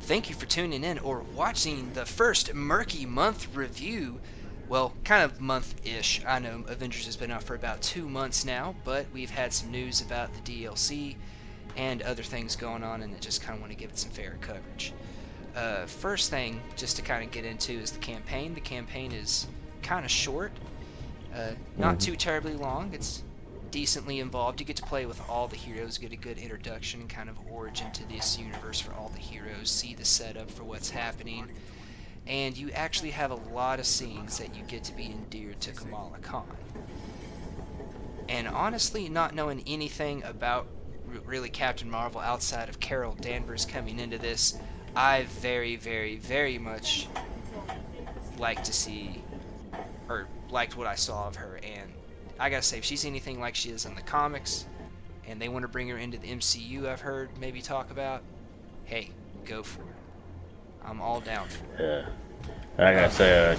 thank you for tuning in or watching the first Murky Month review. Well, kind of month-ish. I know Avengers has been out for about 2 months now, but we've had some news about the DLC and other things going on, and I just kind of want to give it some fair coverage. First thing, just to kind of get into, is the campaign. The campaign is kind of short, not too terribly long. It's decently involved. You get to play with all the heroes, get a good introduction, kind of origin to this universe for all the heroes, see the setup for what's happening, and you actually have a lot of scenes that you get to be endeared to Kamala Khan. And honestly, not knowing anything about really Captain Marvel outside of Carol Danvers coming into this, I very, very, very much like to see, or liked what I saw of her, and I gotta say, if she's anything like she is in the comics, and they want to bring her into the MCU, I've heard maybe talk about, hey, go for it. I'm all down for it. Yeah. And I gotta say,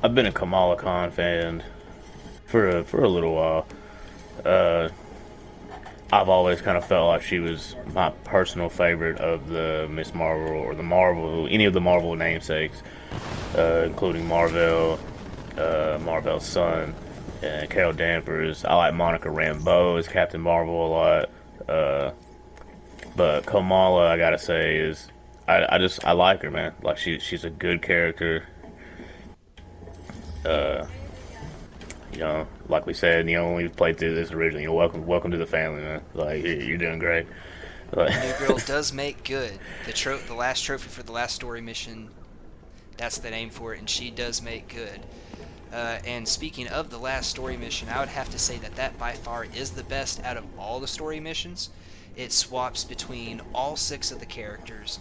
I've been a Kamala Khan fan for a little while. I've always kind of felt like she was my personal favorite of the Miss Marvel or the Marvel, any of the Marvel namesakes, including Marvel, Marvel's son, and Carol Danvers. I like Monica Rambeau as Captain Marvel a lot. But Kamala, I gotta say, is I like her, man. Like she's a good character. Like we said, when we played through this originally, welcome to the family, man. Like you're doing great. New Girl does make good. The last trophy for the last story mission, that's the name for it, and she does make good. And speaking of the last story mission, I would have to say that by far is the best out of all the story missions. It swaps between all 6 of the characters.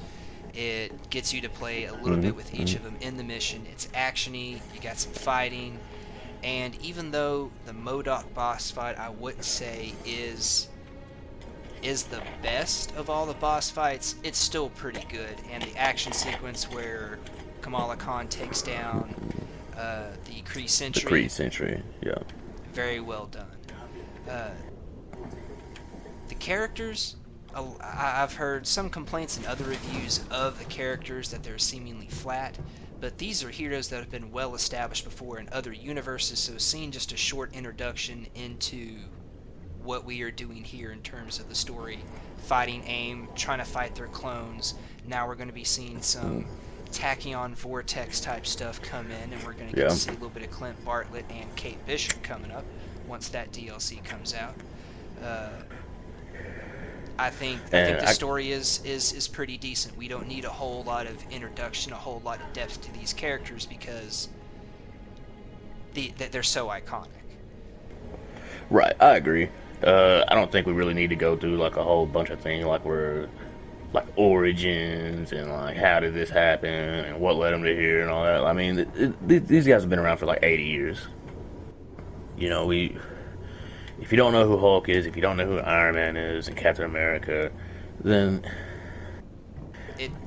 It gets you to play a little bit with each of them in the mission. It's actiony, you got some fighting, and even though the MODOK boss fight I wouldn't say is the best of all the boss fights, it's still pretty good. And the action sequence where Kamala Khan takes down the Kree Sentry. The Kree Sentry, yeah. Very well done. The characters, I've heard some complaints in other reviews of the characters that they're seemingly flat, but these are heroes that have been well established before in other universes, so seeing just a short introduction into what we are doing here in terms of the story, fighting AIM, trying to fight their clones. Now we're going to be seeing some Tachyon Vortex type stuff come in, and we're going to get to see a little bit of Clint Bartlett and Kate Bishop coming up once that DLC comes out. I think the story is pretty decent. We don't need a whole lot of introduction, a whole lot of depth to these characters because they're so iconic. Right, I agree. I don't think we really need to go through like a whole bunch of things like origins and like how did this happen and what led them to here and all that. I mean, these guys have been around for like 80 years. If you don't know who Hulk is, if you don't know who Iron Man is and Captain America, then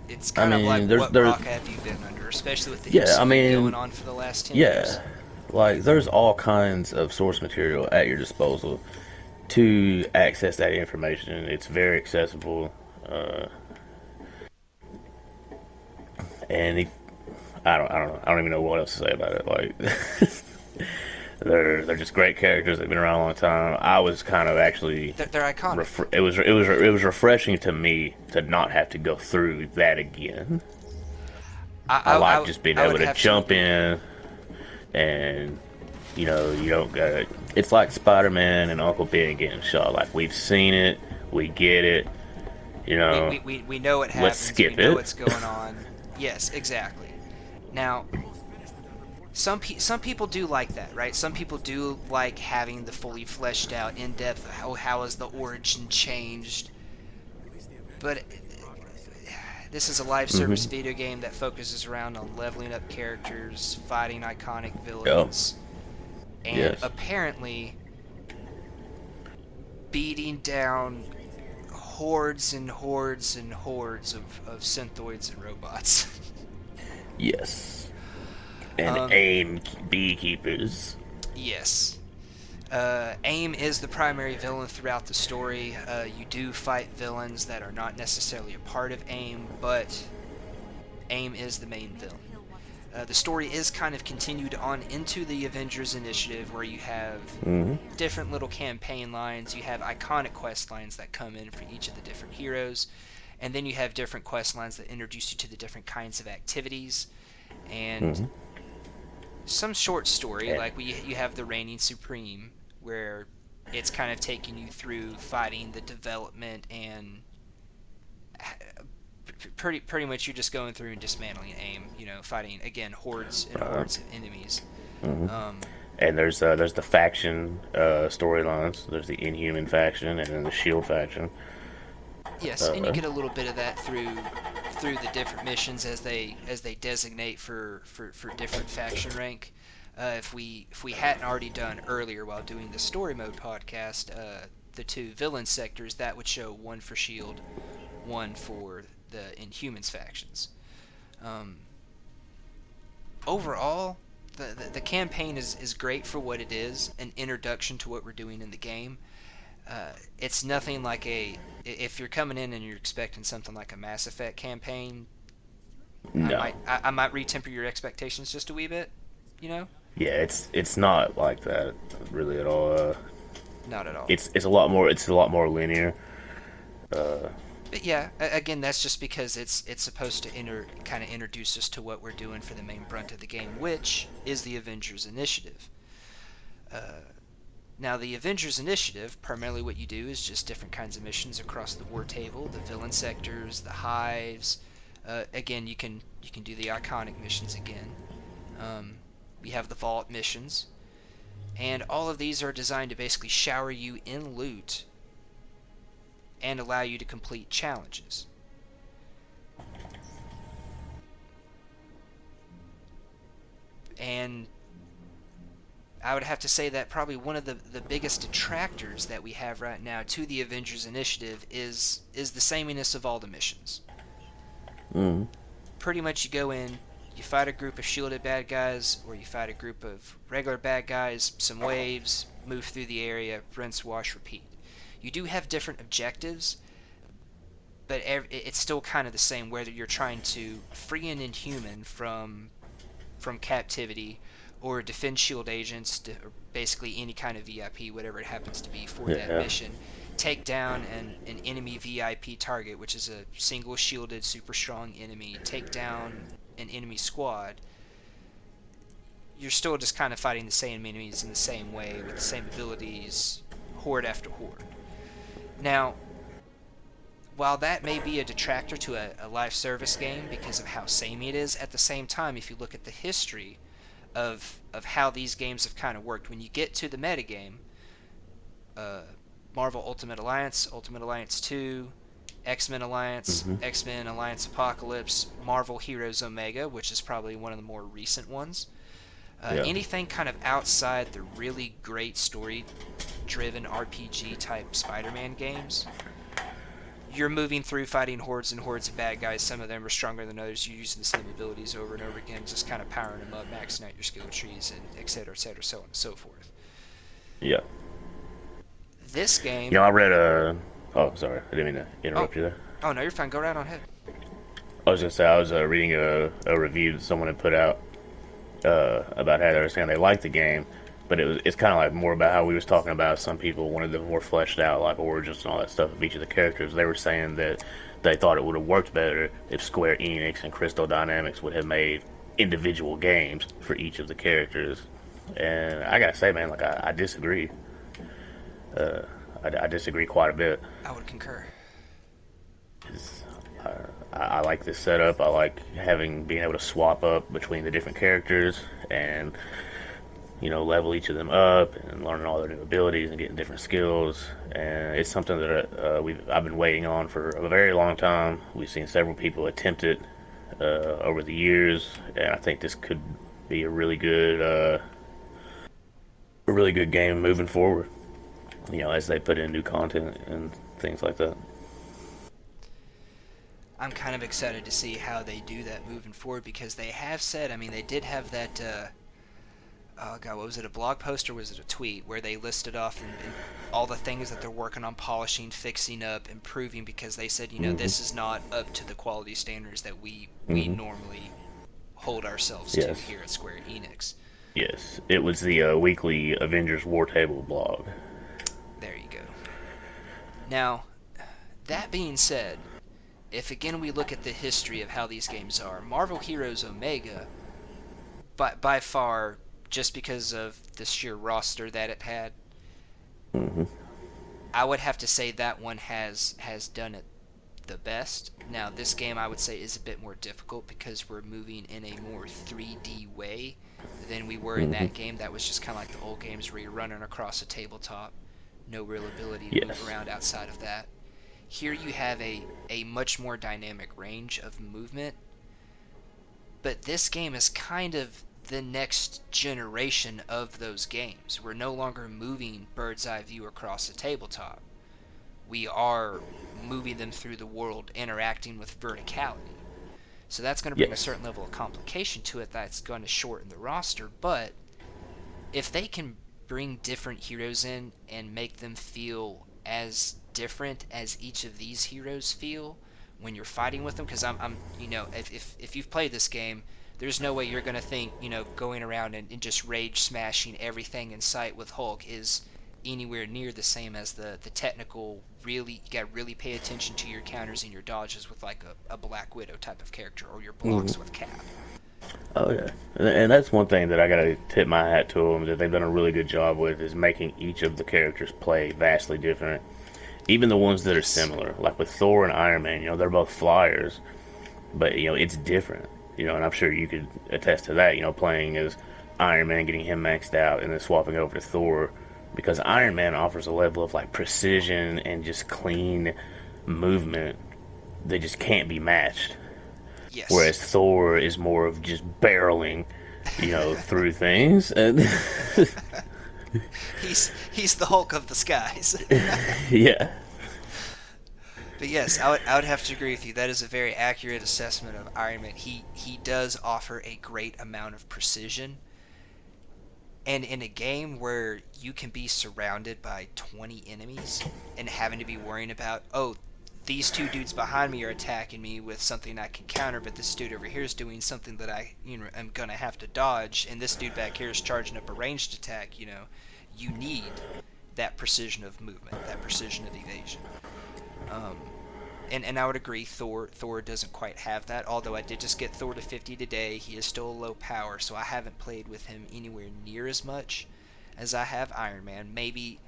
it's kind of like what rock have you been under, especially with the MCU going on for the last 10 years. Yeah, like there's all kinds of source material at your disposal to access that information. It's very accessible, and I don't even know what else to say about it. Like. They're just great characters. They've been around a long time. I was kind of actually they're iconic. It was refreshing to me to not have to go through that again. I like just being able to jump in, and you don't got. It's like Spider-Man and Uncle Ben getting shot. Like we've seen it, we get it. We know it happens. Let's skip we know what's going on. Yes, exactly. Now. Some people do like that, right? Some people do like having the fully fleshed out, in-depth, how has the origin changed. But this is a live service video game that focuses around on leveling up characters, fighting iconic villains, and apparently beating down hordes and hordes and hordes of synthoids and robots. Yes. And AIM beekeepers. Yes. AIM is the primary villain throughout the story. You do fight villains that are not necessarily a part of AIM, but AIM is the main villain. The story is kind of continued on into the Avengers Initiative, where you have Mm-hmm. different little campaign lines. You have iconic quest lines that come in for each of the different heroes, and then you have different quest lines that introduce you to the different kinds of activities, and Mm-hmm. some short story, And like you have the Reigning Supreme, where it's kind of taking you through fighting the development and pretty much you're just going through and dismantling AIM, fighting again hordes and uh, hordes of enemies. mm-hmm. Um, And there's the faction storylines. There's the Inhuman faction and then the Shield faction. yes, and you Uh, get a little bit of that through the different missions as they designate for different faction rank. If we hadn't already done earlier while doing the story mode podcast, the two villain sectors that would show one for Shield, one for the Inhumans factions. Um, Overall, the campaign is great for what it is, an introduction to what we're doing in the game. It's nothing like if you're coming in and you're expecting something like a Mass Effect campaign, I no, might I might retemper your expectations just a wee bit, you know? yeah, it's not like that really at all. Not at all. It's a lot more linear. Uh, But yeah, again, that's just because it's supposed to kind of introduce us to what we're doing for the main brunt of the game, which is the Avengers Initiative. Uh, Now, the Avengers Initiative, primarily what you do is just different kinds of missions across the war table, the villain sectors, the hives. Again, you can do the iconic missions again. Um, we have the vault missions, and all of these are designed to basically shower you in loot and allow you to complete challenges. And I would have to say that probably one of the biggest detractors that we have right now to the Avengers Initiative is the sameness of all the missions. mm, Pretty much you go in, you fight a group of shielded bad guys, or you fight a group of regular bad guys, some waves, move through the area, rinse, wash, repeat. You do have different objectives, but it's still kind of the same, whether you're trying to free an Inhuman from captivity, or defend shield agents, or basically any kind of VIP, whatever it happens to be for that yeah, mission, take down an enemy VIP target, which is a single shielded super strong enemy, take down an enemy squad. You're still just kind of fighting the same enemies in the same way with the same abilities, horde after horde. Now, while that may be a detractor to a live service game because of how samey it is, at the same time, if you look at the history of how these games have kind of worked, when you get to the metagame, uh, Marvel Ultimate Alliance 2, X-Men Alliance, mm-hmm. X-Men Alliance Apocalypse, Marvel Heroes Omega, which is probably one of the more recent ones. Yeah, Anything kind of outside the really great story-driven RPG type Spider-Man games, you're moving through fighting hordes and hordes of bad guys. Some of them are stronger than others. You're using the same abilities over and over again, just kind of powering them up, maxing out your skill trees, and et cetera, so on and so forth. yeah. This You know, game. I read a. Oh, sorry, I didn't mean to Oh, interrupt you there. oh no, you're fine. Go right on ahead. I was gonna say I was reading a review that someone had put out about how they were saying they liked the game, but it's kind of like more about how we was talking about. Some people wanted the more fleshed out, like origins and all that stuff of each of the characters. They were saying that they thought it would have worked better if Square Enix and Crystal Dynamics would have made individual games for each of the characters. And I gotta say, man, like I disagree. I disagree quite a bit. I would concur. 'Cause I like this setup. I like being able to swap up between the different characters and level each of them up and learning all their new abilities and getting different skills. And it's something that I've been waiting on for a very long time. We've seen several people attempt it over the years, and I think this could be a really good game moving forward. As they put in new content and things like that. I'm kind of excited to see how they do that moving forward, because they have said, I mean, they did have that oh god, what was it, a blog post or was it a tweet where they listed off and all the things that they're working on polishing, fixing up, improving, because they said, Hmm. this is not up to the quality standards that we Hmm. normally hold ourselves to Yes. here at Square Enix. Yes. It was the weekly Avengers War Table blog. There you go. Now, that being said, if again we look at the history of how these games are, Marvel Heroes Omega, by far, just because of the sheer roster that it had, Hmm. I would have to say that one has done it the best. Now, this game I would say is a bit more difficult because we're moving in a more 3D way than we were in Hmm. that game. That was just kind of like the old games where you're running across a tabletop, no real ability to move Yes. around outside of that. Here you have a much more dynamic range of movement, but this game is kind of the next generation of those games. We're no longer moving bird's eye view across a tabletop. We are moving them through the world, interacting with verticality. So that's going to bring a Yes. certain level of complication to it that's going to shorten the roster. But if they can bring different heroes in and make them feel as different as each of these heroes feel when you're fighting with them, because if you've played this game, there's no way you're going to think, going around and just rage smashing everything in sight with Hulk is anywhere near the same as the technical, really, you got to really pay attention to your counters and your dodges with like a Black Widow type of character, or your Hmm. blocks with Cap. Oh yeah, and that's one thing that I gotta tip my hat to them that they've done a really good job with is making each of the characters play vastly different. Even the ones that are Yes. similar, like with Thor and Iron Man, they're both flyers, but it's different. And I'm sure you could attest to that. Playing as Iron Man, getting him maxed out, and then swapping over to Thor, because Iron Man offers a level of like precision and just clean movement that just can't be matched. Yes. Whereas Thor is more of just barreling, through things. And He's the Hulk of the skies. yeah, But yes, I would have to agree with you. That is a very accurate assessment of Iron Man. He does offer a great amount of precision, and in a game where you can be surrounded by 20 enemies and having to be worrying about, oh, these two dudes behind me are attacking me with something I can counter, but this dude over here is doing something that I am gonna have to dodge, and this dude back here is charging up a ranged attack. You need that precision of movement, that precision of evasion. Um, and I would agree, Thor doesn't quite have that. Although I did just get Thor to 50 today, he is still a low power, so I haven't played with him anywhere near as much as I have Iron Man. Maybe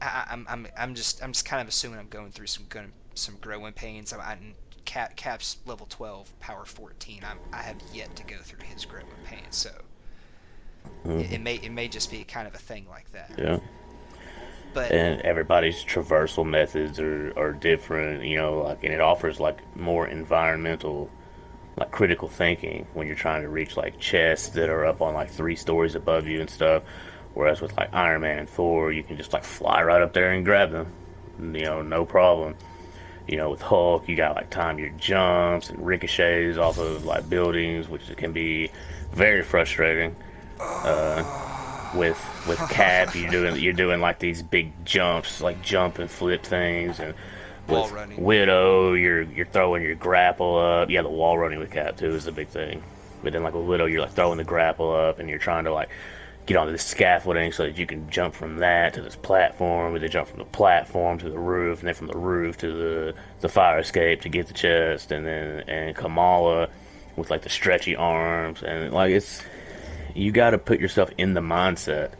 I'm just kind of assuming I'm going through some growing pains. Cap's level 12, power 14. I have yet to go through his growing pains, so it may just be kind of a thing like that. yeah. But And everybody's traversal methods are different, like, and it offers like more environmental, like critical thinking when you're trying to reach like chests that are up on like 3 stories above you and stuff. Whereas with like Iron Man and Thor, you can just like fly right up there and grab them, no problem. With Hulk, you got like time your jumps and ricochets off of like buildings, which can be very frustrating. With Cap, you're doing like these big jumps, like jump and flip things, and wall with running. Widow, you're throwing your grapple up. Yeah, the wall running with Cap too is the big thing. But then like with Widow, you're like throwing the grapple up, and you're trying to like get onto the scaffolding so that you can jump from that to this platform, and then jump from the platform to the roof, and then from the roof to the fire escape to get the chest, and Kamala with like the stretchy arms, and like it's you got to put yourself in the mindset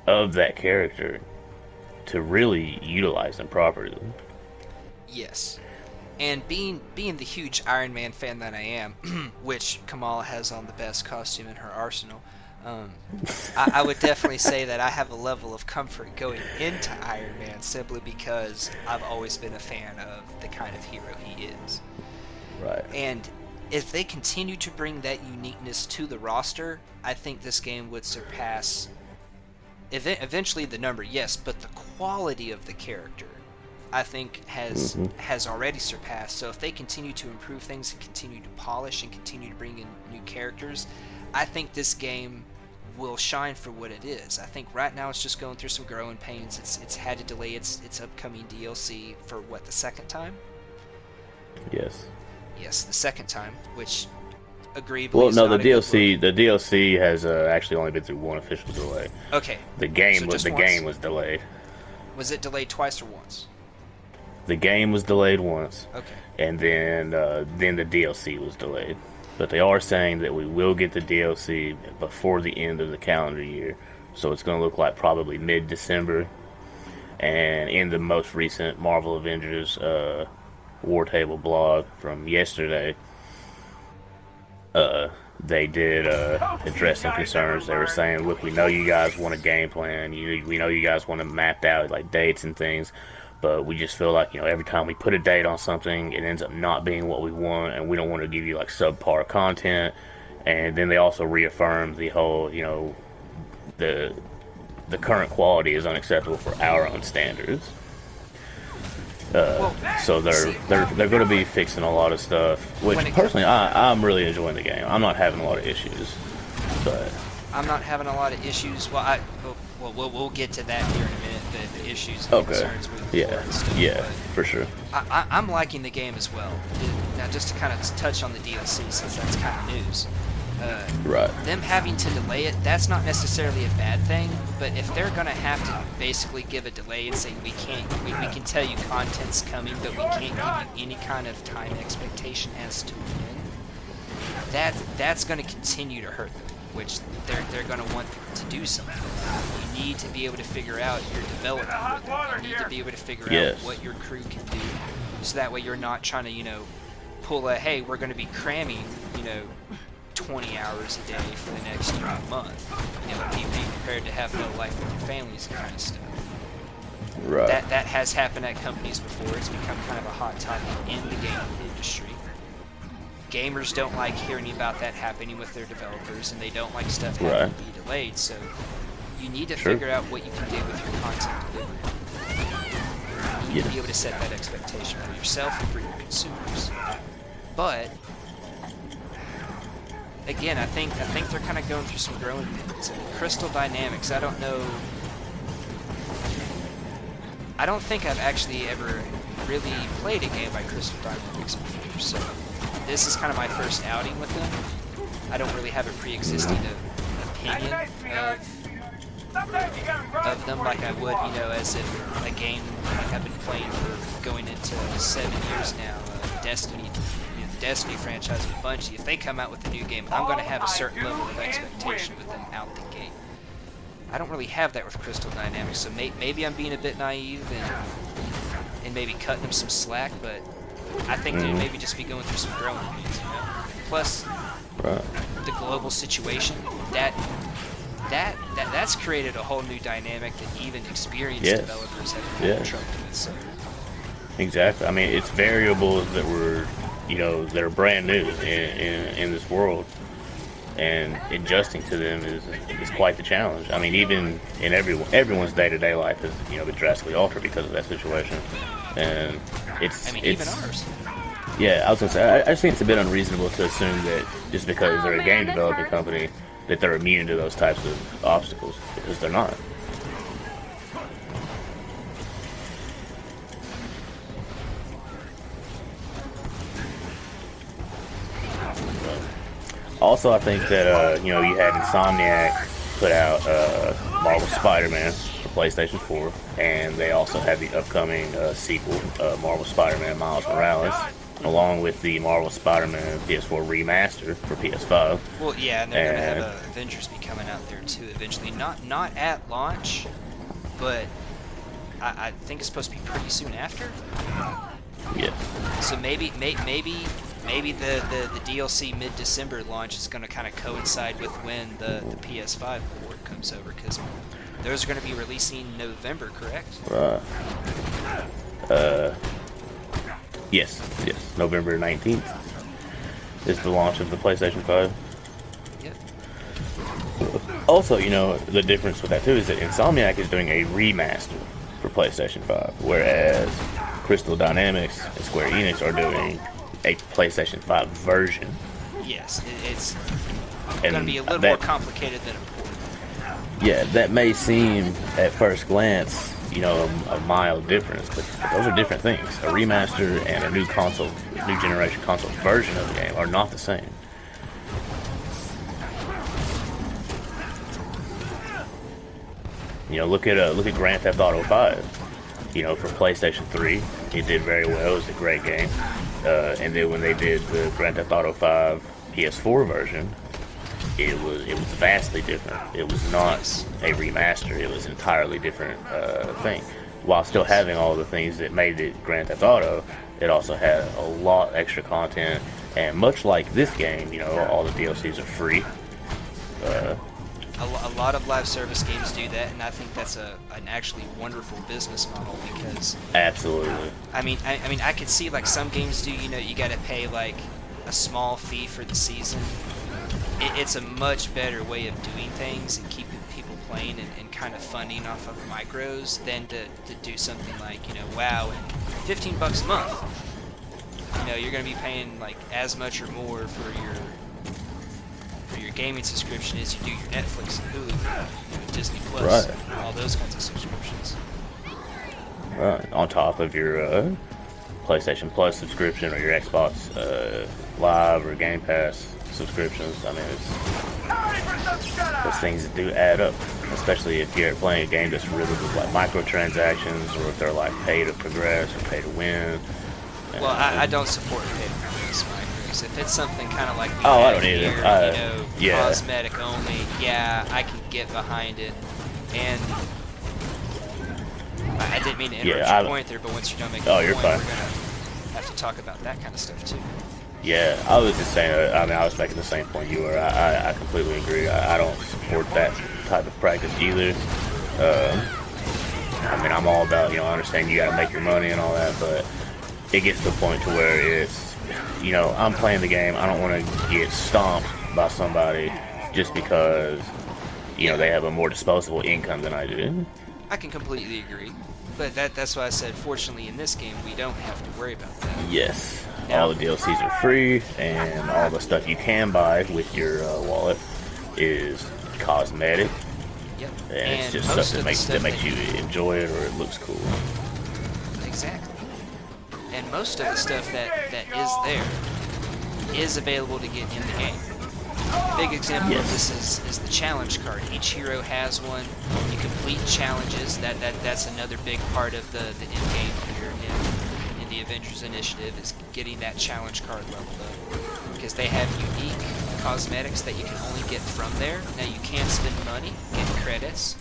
of that character to really utilize them properly. Yes. And being the huge Iron Man fan that I am, which Kamala has on the best costume in her arsenal, um, I would definitely say that I have a level of comfort going into Iron Man simply because I've always been a fan of the kind of hero he is. Right. And if they continue to bring that uniqueness to the roster, I think this game would surpass eventually the number, yes, but the quality of the character, I think Hmm. has already surpassed. So if they continue to improve things and continue to polish and continue to bring in new characters, I think this game will shine for what it is. I think right now it's just going through some growing pains. It's had to delay its upcoming DLC for what, the second time? Yes. Yes, the second time, which agreedly Well, is no, not a good look. the DLC has actually only been through one official delay. Okay. The game So was just the once? game was delayed. Was it delayed twice or once? The game was delayed once, Okay. and then the DLC was delayed. But they are saying that we will get the DLC before the end of the calendar year, so it's going to look like probably mid-December. And in the most recent Marvel Avengers War Table blog from yesterday, they did address some concerns. They were saying, look, we know you guys want a game plan. We know you guys want to map out like dates and things, but we just feel like, every time we put a date on something, it ends up not being what we want, and we don't want to give you like subpar content. And then they also reaffirmed the whole, the current quality is unacceptable for our own standards. So they're going to be fixing a lot of stuff, which personally I'm really enjoying the game. I'm not having a lot of issues, but I'm not having a lot of issues. Well, we'll get to that here in a minute. The issues and concerns moving forward and stuff, yeah, for sure. I'm liking the game as well. Now, just to kind of touch on the DLC, since that's kind of news. Right. Them having to delay it, that's not necessarily a bad thing, but if they're going to have to basically give a delay and say we can tell you content's coming, but we can't give you any kind of time expectation as to when, that's going to continue to hurt them, which they're going to want to do something. You need to be able to figure out your development with it. You need to be able to figure out what your crew can do, so that way you're not trying to, pull a, hey, we're going to be cramming, 20 hours a day for the next month. Be prepared to have no life with your families and kind of stuff. Right. That has happened at companies before. It's become kind of a hot topic in the gaming industry. Gamers don't like hearing about that happening with their developers, and they don't like stuff having to be delayed, so you need to figure out what you can do with your content delivery. You need to be able to set that expectation for yourself and for your consumers. But again, I think they're kind of going through some growing pains. Crystal Dynamics, I don't know. I don't think I've actually ever really played a game by Crystal Dynamics before, so this is kind of my first outing with them. I don't really have a pre-existing opinion of them like I would, as if a game like I've been playing for going into 7 years now, Destiny. The Destiny franchise with Bungie, if they come out with a new game, I'm going to have a certain level of expectation with them out the gate. I don't really have that with Crystal Dynamics, so maybe I'm being a bit naive and maybe cutting them some slack, but I think they'd maybe just be going through some growing pains, Plus, the global situation, that's created a whole new dynamic that even experienced developers have had trouble with. So. Exactly. I mean, it's variables that were, that are brand new in this world, and adjusting to them is quite the challenge. I mean, even in everyone's day-to-day life has been drastically altered because of that situation, and it's even ours. Yeah, I was gonna say, I just think it's a bit unreasonable to assume that just because they're a game developing company that they're immune to those types of obstacles, because they're not. Also, I think that, you had Insomniac put out Marvel Spider-Man for PlayStation 4, and they also have the upcoming sequel, Marvel Spider-Man Miles Morales, along with the Marvel Spider-Man PS4 remaster for PS5. Well, yeah, and they're going to have Avengers be coming out there too eventually. Not at launch, but I think it's supposed to be pretty soon after. Yeah. So maybe the DLC mid-December launch is going to kind of coincide with when the PS5 port comes over, because those are going to be releasing November, correct? Yes, November 19th is the launch of the PlayStation 5. Yep. Also, the difference with that too is that Insomniac is doing a remaster for PlayStation 5, whereas Crystal Dynamics and Square Enix are doing a PlayStation 5 version. Yes, it's going to be a little more complicated than a port. Yeah, that may seem at first glance, you know, a mild difference, but those are different things. A remaster and a new generation console version of the game are not the same. You know, look at Grand Theft Auto 5. You know, for PlayStation 3, it did very well. It was a great game. And then when they did the Grand Theft Auto 5 PS4 version, it was vastly different. It was not a remaster. It was an entirely different thing. While still having all the things that made it Grand Theft Auto, it also had a lot extra content. And much like this game, you know, all the DLCs are free. A lot of live service games do that, and I think that's an actually wonderful business model because Absolutely. I mean I could see like some games do, you know, you got to pay like a small fee for the season. It's a much better way of doing things and keeping people playing and kind of funding off of micros than to do something like, you know, WoW and $15 a month. You know, you're going to be paying like as much or more for your gaming subscription as you do your Netflix and Hulu, you know, Disney Plus, Right. all those kinds of subscriptions. Right. On top of your PlayStation Plus subscription or your Xbox Live or Game Pass subscriptions. I mean, those things do add up, especially if you're playing a game that's riddled with like microtransactions, or if they're like pay to progress or pay to win. Well, I don't support pay to progress micros. If it's something kind of like we I have don't either. here, you know, Yeah. cosmetic only, yeah, I can get behind it. And I didn't mean to interrupt your point there, but once you're done making Oh, your you're point, fine. we're gonna have to talk about that kind of stuff too. Yeah, I was just saying, I mean, I was making the same point you were. I completely agree. I don't support that type of practice either. I mean, I'm all about, you know, I understand you gotta make your money and all that, but it gets to the point to where it's, you know, I'm playing the game, I don't want to get stomped by somebody just because, you know, they have a more disposable income than I do. I can completely agree, but that's why I said, fortunately, in this game, we don't have to worry about that. Yes. Now- All the DLCs are free, and all the stuff you can buy with your wallet is cosmetic, Yep. and it's just most stuff of that the makes you enjoy it, or it looks cool. Exactly. And most of the stuff that is there is available to get in the game. A big example of this is the challenge card. Each hero has one. You complete challenges. That's another big part of the end game here in the Avengers Initiative, is getting that challenge card leveled up. Because they have unique cosmetics that you can only get from there. Now you can spend money, get credits,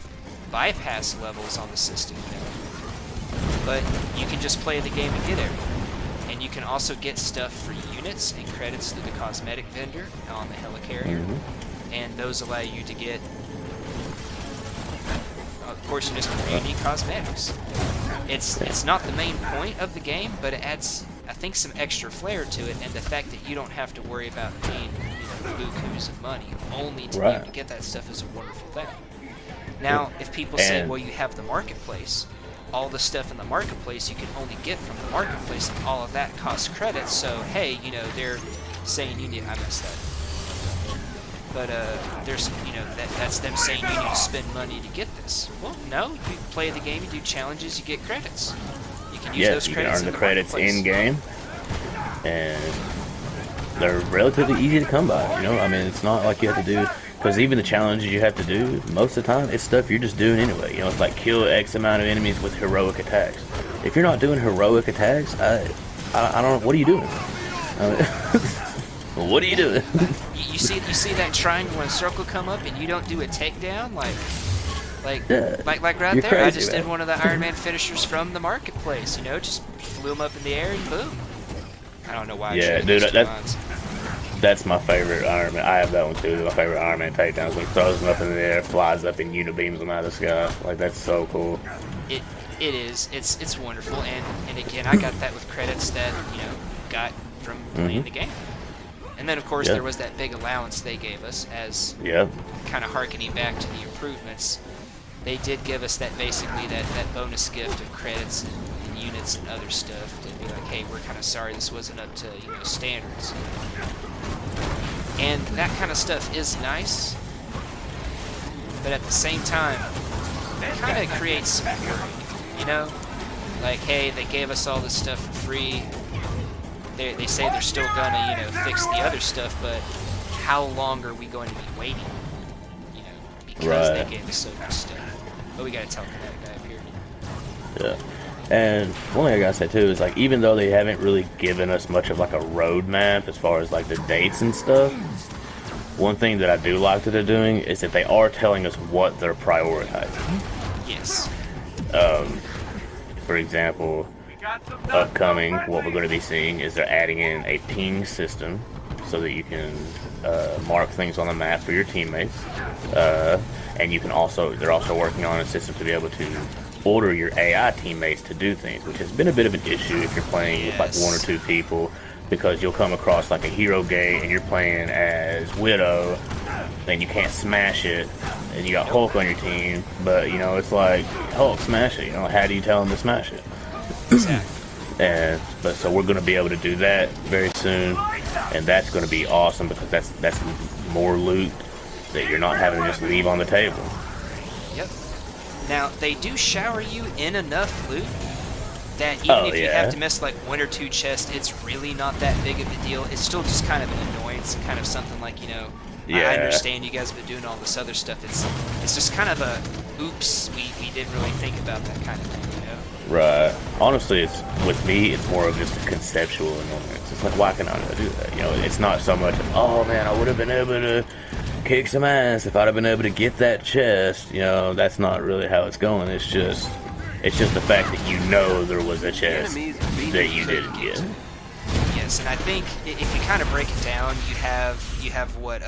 bypass levels on the system, you know. But you can just play the game and get everything. And you can also get stuff for units and credits through the cosmetic vendor on the helicarrier. And those allow you to get, of course, just unique cosmetics. It's not the main point of the game, but it adds, I think, some extra flair to it. And the fact that you don't have to worry about paying, you know, bukus of money only to be able to get that stuff is a wonderful thing. Now, if people say, well, you have the marketplace, all the stuff in the marketplace you can only get from the marketplace, and all of that costs credits. So hey, you know, they're saying you need, I messed that. But there's, you know, that's them saying you need to spend money to get this. Well, no, you play the game, you do challenges, you get credits. You can use those You can credits earn in the credits marketplace. in game, and they're relatively easy to come by. You know, I mean, it's not like you have to do, because even the challenges you have to do, most of the time, it's stuff you're just doing anyway. You know, it's like kill X amount of enemies with heroic attacks. If you're not doing heroic attacks, I don't know, what are you doing? What are you doing? You see that triangle and circle come up, and you don't do a takedown, like right You're there. I crazy, just man. did one of the Iron Man finishers from the marketplace. You know, just flew them up in the air and boom. I don't know why. Yeah, I chose dude, those two lines. that's my favorite Iron Man. I have that one too. My favorite Iron Man takedowns when he throws them up in the air, flies up, and unibeams them out of the sky. Like, that's so cool. It is. It's wonderful, and again, I got that with credits that, you know, got from playing the game. And then of course there was that big allowance they gave us as kind of harkening back to the improvements. They did give us that, basically that bonus gift of credits and units and other stuff to be like, hey, we're kind of sorry this wasn't up to, you know, standards. And that kind of stuff is nice, but at the same time, it kind of creates some worry, you know? Like, hey, they gave us all this stuff for free. They say they're still gonna, you know, fix the other stuff, but how long are we going to be waiting? You know, because they gave us so much stuff. But we gotta tell that guy up here. Yeah. And one thing I gotta say too is, like, even though they haven't really given us much of like a roadmap as far as like the dates and stuff, one thing that I do like that they're doing is that they are telling us what they're prioritizing. Yes. For example, upcoming, what we're going to be seeing is they're adding in a ping system so that you can mark things on the map for your teammates. And you can also, they're also working on a system to be able to order your AI teammates to do things, which has been a bit of an issue if you're playing with like one or two people, because you'll come across like a hero gate and you're playing as Widow and you can't smash it, and you got Hulk on your team, but you know, it's like, Hulk, smash it, you know, how do you tell him to smash it? But so we're going to be able to do that very soon, and that's going to be awesome because that's more loot that you're not having to just leave on the table. Yep. Now, they do shower you in enough loot that even if you have to miss like one or two chests, it's really not that big of a deal. It's still just kind of an annoyance, kind of something like, you know, I understand you guys have been doing all this other stuff. It's just kind of a, oops, we didn't really think about that kind of thing, you know? Right. Honestly, it's, with me, it's more of just a conceptual annoyance. It's like, why can I not do that? You know, it's not so much of, oh man, I would have been able to kick some ass if I'd have been able to get that chest. You know, that's not really how it's going. It's just the fact that you know there was a chest that you didn't get. Yes, and I think if you kind of break it down, you have what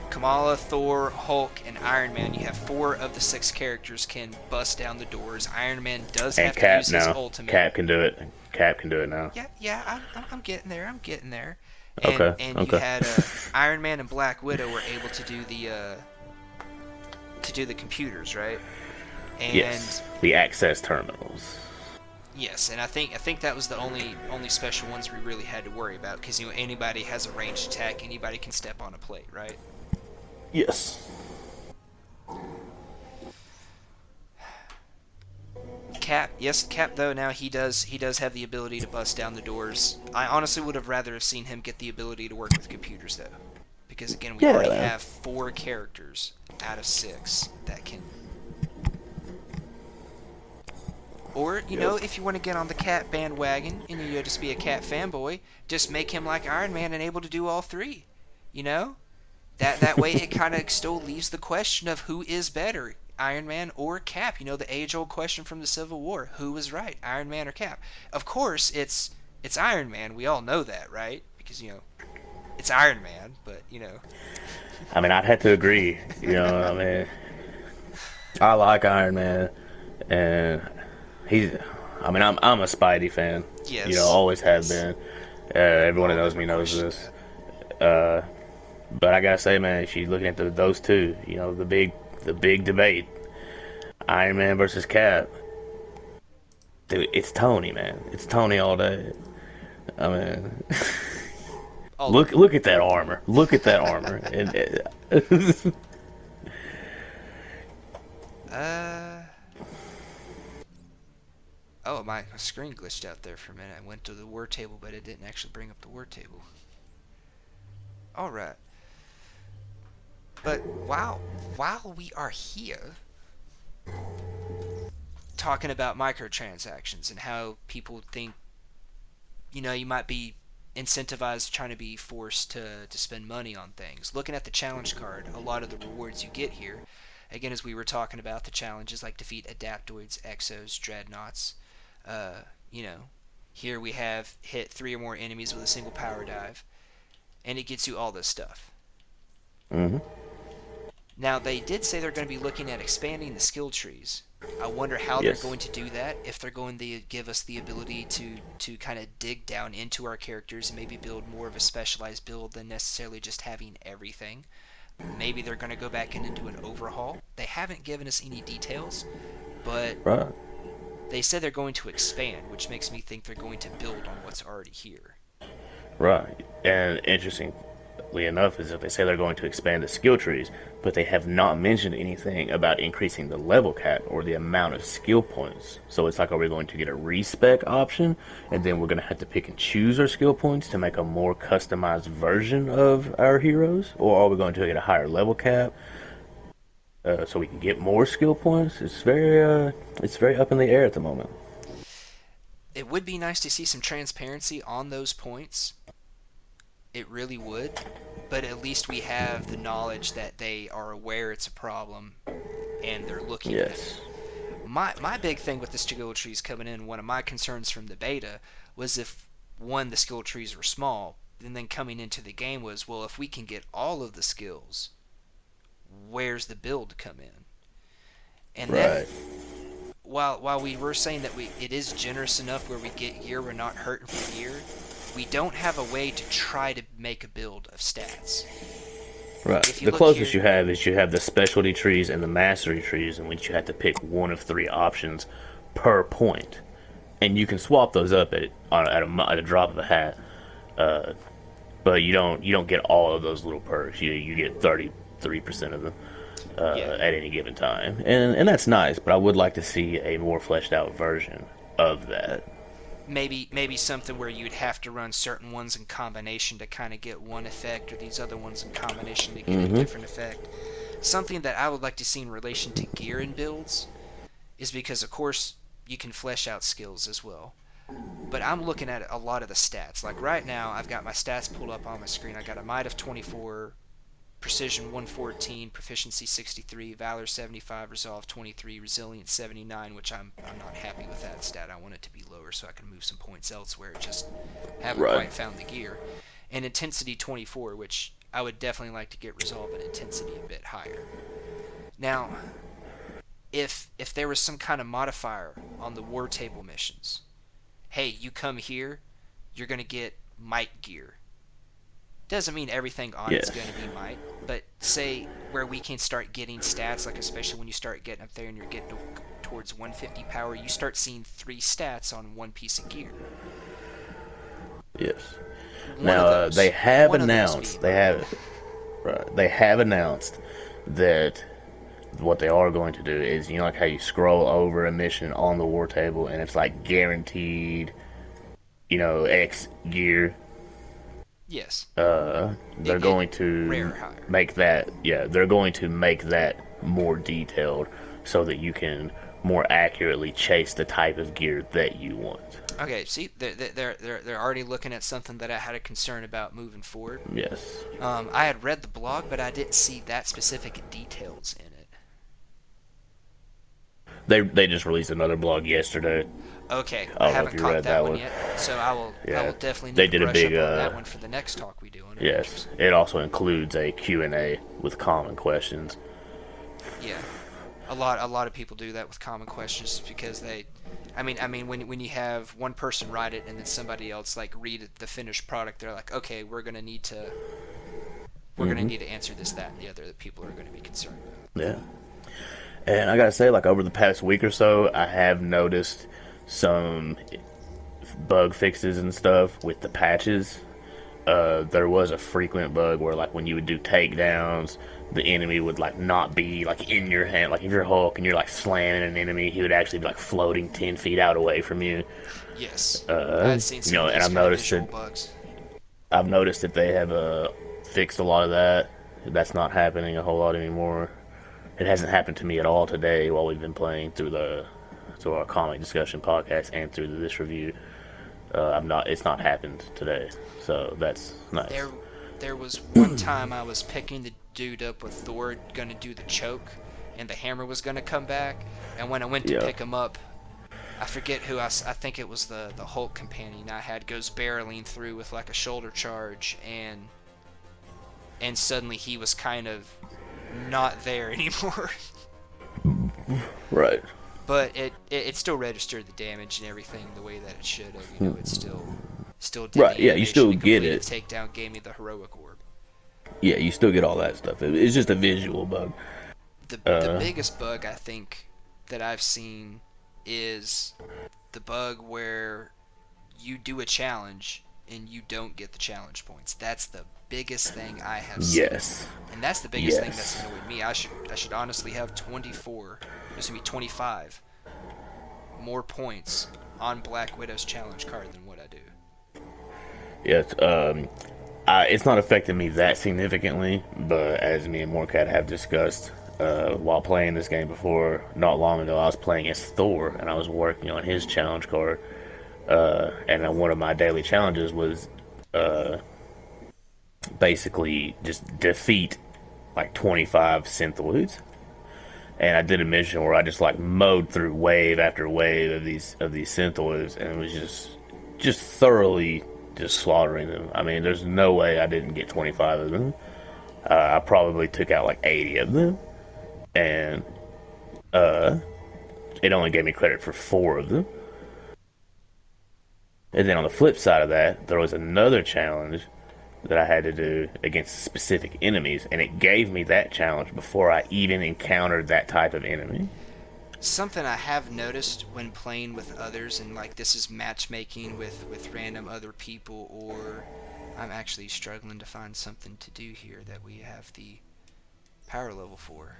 Kamala, Thor, Hulk, and Iron Man. You have 4 of the 6 characters can bust down the doors. Iron Man does have to use his ultimate. Cap can do it. Cap can do it now. Yeah, I'm getting there. I'm getting there. And you had Iron Man and Black Widow were able to do the computers, right? And yes, the access terminals. Yes, and I think that was the only special ones we really had to worry about, because you know, anybody has a ranged attack, anybody can step on a plate, right? Yes. Cap though, now he does have the ability to bust down the doors. I honestly would have rather have seen him get the ability to work with computers though, because again, we already have 4 characters out of 6 that can. Or, you know, if you want to get on the Cap bandwagon and you just be a Cap fanboy, just make him like Iron Man and able to do all 3. You know? That way it kind of still leaves the question of who is better, Iron Man or Cap. You know, the age-old question from the Civil War. Who was right, Iron Man or Cap? Of course, it's Iron Man. We all know that, right? Because, you know, it's Iron Man, but, you know. I mean, I'd have to agree. You know, I mean, I like Iron Man, and I'm a Spidey fan. Yes. You know, always have been. Everyone that knows me knows this. But I gotta say, man, if you're looking at those two, you know, the big debate, Iron Man versus Cap. Dude, it's Tony, man. It's Tony all day. I mean, look at that armor. Look at that armor. Oh, my screen glitched out there for a minute. I went to the word table, but it didn't actually bring up the word table. Alright. But while we are here talking about microtransactions and how people think, you know, you might be incentivized trying to be forced to spend money on things. Looking at the challenge card, a lot of the rewards you get here, again, as we were talking about, the challenges like defeat Adaptoids, Exos, Dreadnoughts. You know, here we have hit 3 or more enemies with a single power dive, and it gets you all this stuff. Mm-hmm. Now, they did say they're going to be looking at expanding the skill trees. I wonder how they're going to do that, if they're going to give us the ability to kind of dig down into our characters and maybe build more of a specialized build than necessarily just having everything. Maybe they're going to go back in and do an overhaul. They haven't given us any details, but they said they're going to expand, which makes me think they're going to build on what's already here. Right. And interesting. ironically enough, is that they say they're going to expand the skill trees, but they have not mentioned anything about increasing the level cap or the amount of skill points. So it's like, are we going to get a respec option, and then we're going to have to pick and choose our skill points to make a more customized version of our heroes, or are we going to get a higher level cap so we can get more skill points? It's very up in the air at the moment. It would be nice to see some transparency on those points. It really would. But at least we have the knowledge that they are aware it's a problem and they're looking at it. Yes. My big thing with the skill trees coming in, one of my concerns from the beta was if one, the skill trees were small, and then coming into the game was, well, if we can get all of the skills, where's the build come in? And that, Right. while we were saying that it is generous enough where we get gear, we're not hurting for gear, we don't have a way to try to make a build of stats. Right. If you The look closest here, you have is you have the specialty trees and the mastery trees, in which you have to pick one of three options per point, and you can swap those up at a drop of a hat. Uh, but you don't get all of those little perks. You get 33% of them yeah, at any given time, and that's nice. But I would like to see a more fleshed out version of that. maybe something where you'd have to run certain ones in combination to kind of get one effect, or these other ones in combination to get a Mm-hmm. different effect. Something that I would like to see in relation to gear and builds is because, of course, you can flesh out skills as well. But I'm looking at a lot of the stats. Like right now, I've got my stats pulled up on my screen. I got a might of 24, precision 114, proficiency 63, valor 75, resolve 23, resilience 79, which I'm not happy with that stat. I want it to be lower so I can move some points elsewhere. Just haven't Right. quite found the gear. And intensity 24, which I would definitely like to get resolve and intensity a bit higher. Now, if there was some kind of modifier on the war table missions, hey, you come here, you're gonna get might gear. Doesn't mean everything on it's Yes. going to be might, but say where we can start getting stats, like especially when you start getting up there and you're getting towards 150 power, you start seeing 3 stats on one piece of gear. Yes. One Now of those, they have one of those being announced might. they have announced that what they are going to do is, you know, like how you scroll over a mission on the war table and it's like guaranteed, X gear. Yes, They're it going rare to or higher. make that, yeah, they're going to make that more detailed so that you can more accurately chase the type of gear that you want. Okay, see, they're already looking at something that I had a concern about moving forward. Yes. I had read the blog, but I didn't see that specific details in it. They just released another blog yesterday. Okay, I I don't know if haven't you caught read that that one one. yet, so I will Yeah. definitely They need to did a brush big up on that one for the next talk we do on yes. Avengers. It also includes a Q&A with common questions. Yeah, a lot of people do that with common questions because I mean when you have one person write it and then somebody else like read the finished product, they're like, okay, we're gonna Mhm. need to answer this, that, and the other that people are going to be concerned about. Yeah. And I gotta say, like, over the past week or so, I have noticed some bug fixes and stuff with the patches. There was a frequent bug where, like, when you would do takedowns, the enemy would, like, not be, like, in your hand. Like, if you're Hulk and you're, like, slamming an enemy, he would actually be, like, floating 10 feet out away from you. Yes, I've seen some of And those kind of visual bugs. I've noticed that they have fixed a lot of that. That's not happening a whole lot anymore. It hasn't happened to me at all today while we've been playing through our comic discussion podcast and through this review. I'm not. It's not happened today, so that's nice. There, there was one time I was picking the dude up with Thor gonna do the choke, and the hammer was gonna come back, and when I went to Yeah. pick him up, I forget who I think it was the Hulk companion I had goes barreling through with like a shoulder charge, and suddenly he was kind of not there anymore. Right. But it still registered the damage and everything the way that it should have. It still did Right. the Yeah. You animation still and get completed it. the takedown, gave me the heroic orb. Yeah. You still get all that stuff. It's just a visual bug. The biggest bug I think that I've seen is the bug where you do a challenge and you don't get the challenge points. That's the biggest thing I have seen. Yes. And that's the biggest thing Yes. that's annoyed me. I should honestly have 24, this would be 25 more points on Black Widow's challenge card than what I do. Yes. It's not affected me that significantly, but as me and Morcat have discussed while playing this game before, not long ago, I was playing as Thor, and I was working on his challenge card. And one of my daily challenges was basically just defeat like 25 Synthoids. And I did a mission where I just like mowed through wave after wave of these Synthoids, and it was just thoroughly just slaughtering them. I mean, there's no way I didn't get 25 of them. I probably took out like 80 of them, and it only gave me credit for 4 of them. And then on the flip side of that, there was another challenge that I had to do against specific enemies, and it gave me that challenge before I even encountered that type of enemy. Something I have noticed when playing with others, and like this is matchmaking with random other people, or I'm actually struggling to find something to do here that we have the power level for.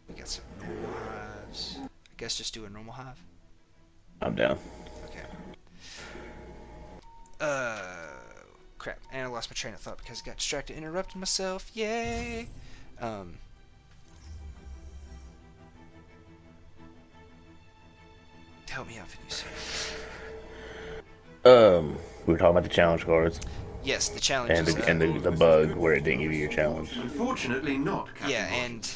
We got some normal hives. I guess just do a normal hive. I'm down. Okay. Crap. And I lost my train of thought because I got distracted, interrupted myself. Yay! Help me out, Vinicius. We were talking about the challenge cards Yes, the challenge and is, the bug where it didn't give you your challenge. Unfortunately not, Captain yeah, Bosch. and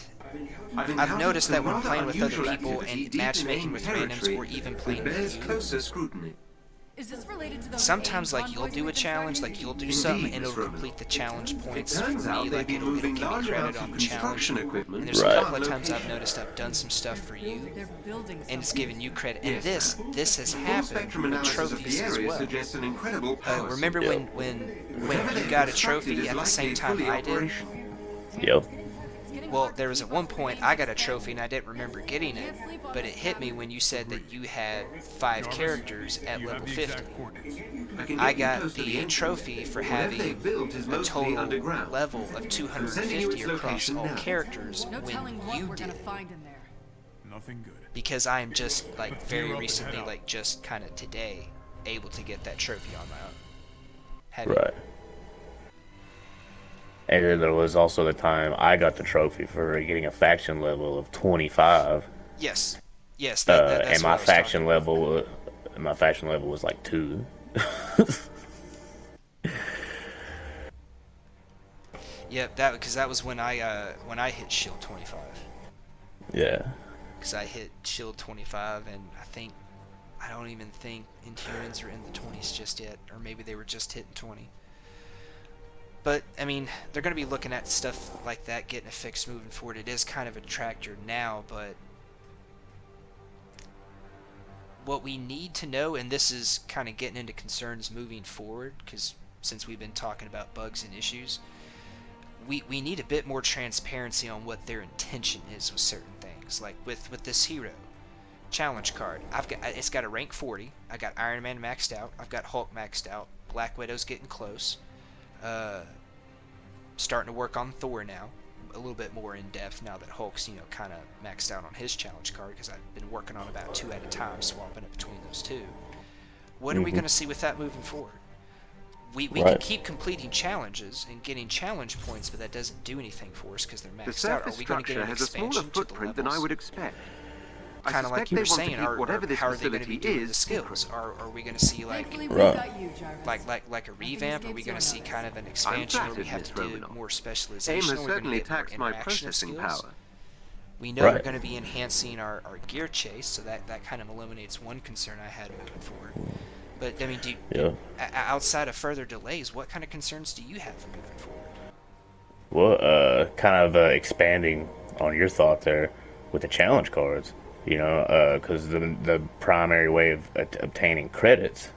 I've I've noticed that when rather playing with other unusual people activity and deep in matchmaking AIM with territory randoms or even that playing bears with you, closer scrutiny. Is this related to those sometimes AIM like you'll convoys do a we've been challenge, tracking? like you'll do Indeed, something and Miss it'll Roman. complete the challenge points It turns for out me, they've like been it'll moving give me large credit amounts on of the challenge. construction equipment. And there's Right. a couple of times I've noticed I've done some stuff for you, They're building and it's something. giving you credit. And Yes. this has Full happened spectrum with analysis of trophies the as area well. suggests an incredible power. Remember Yep. when Whatever you they've got a constructed trophy is at the likely same time fully I did? operational. Yep. It's getting Well, hard to there was keep at one up with point the I game's got a expansion. trophy and I didn't remember getting it, but it hit me when you said that you had 5 characters at You level have the 50. exact coordinates. can I get you got close to the entrance. trophy for Whatever they having built is a mostly total underground. level of sending you 250 its across location all now. characters No telling when what you we're did. gonna find in there. Nothing good. Because I am just like Let's very gear up and recently, head out. like just kind of today, able to get that trophy on my own. Have you? Right. And then there was also the time I got the trophy for getting a faction level of 25. Yes. Yes. And That's what I my was faction talking about. level was like 2. Yep. Because that was when I hit shield 25. Yeah. Because I hit shield 25, and I don't even think Inhumans are in the 20s just yet, or maybe they were just hitting 20. But I mean, they're going to be looking at stuff like that, getting it fixed moving forward. It is kind of a tractor now, but what we need to know, and this is kind of getting into concerns moving forward, because since we've been talking about bugs and issues, we need a bit more transparency on what their intention is with certain things. Like with this hero challenge card, it's got a rank 40. I got Iron Man maxed out. I've got Hulk maxed out. Black Widow's getting close. Starting to work on Thor now, a little bit more in depth now that Hulk's kind of maxed out on his challenge card, because I've been working on about 2 at a time, swapping it between those 2. What are we going to see with that moving forward? We can Right. keep completing challenges and getting challenge points, but that doesn't do anything for us because they're The maxed out. Are surface we going to get structure an has a expansion smaller to the footprint than I levels? would expect. I Kind of like suspect you they were want to saying, keep whatever this how are they going to facility be doing the is skills? secret. Are we going to see like Thankfully, we Right. got you, Jarvis. like a revamp? Are we going to see kind of an I'm expansion where we flattered, have Miss to do Romanoff. more AIM specialization? has We're going to certainly get more taxed my interaction of processing skills. power. We know we're Right. going to be enhancing our gear chase, so that kind of eliminates one concern I had moving forward. But I mean, Yeah. outside of further delays, what kind of concerns do you have moving forward? Well, kind of expanding on your thought there with the challenge cards, because the primary way of obtaining credits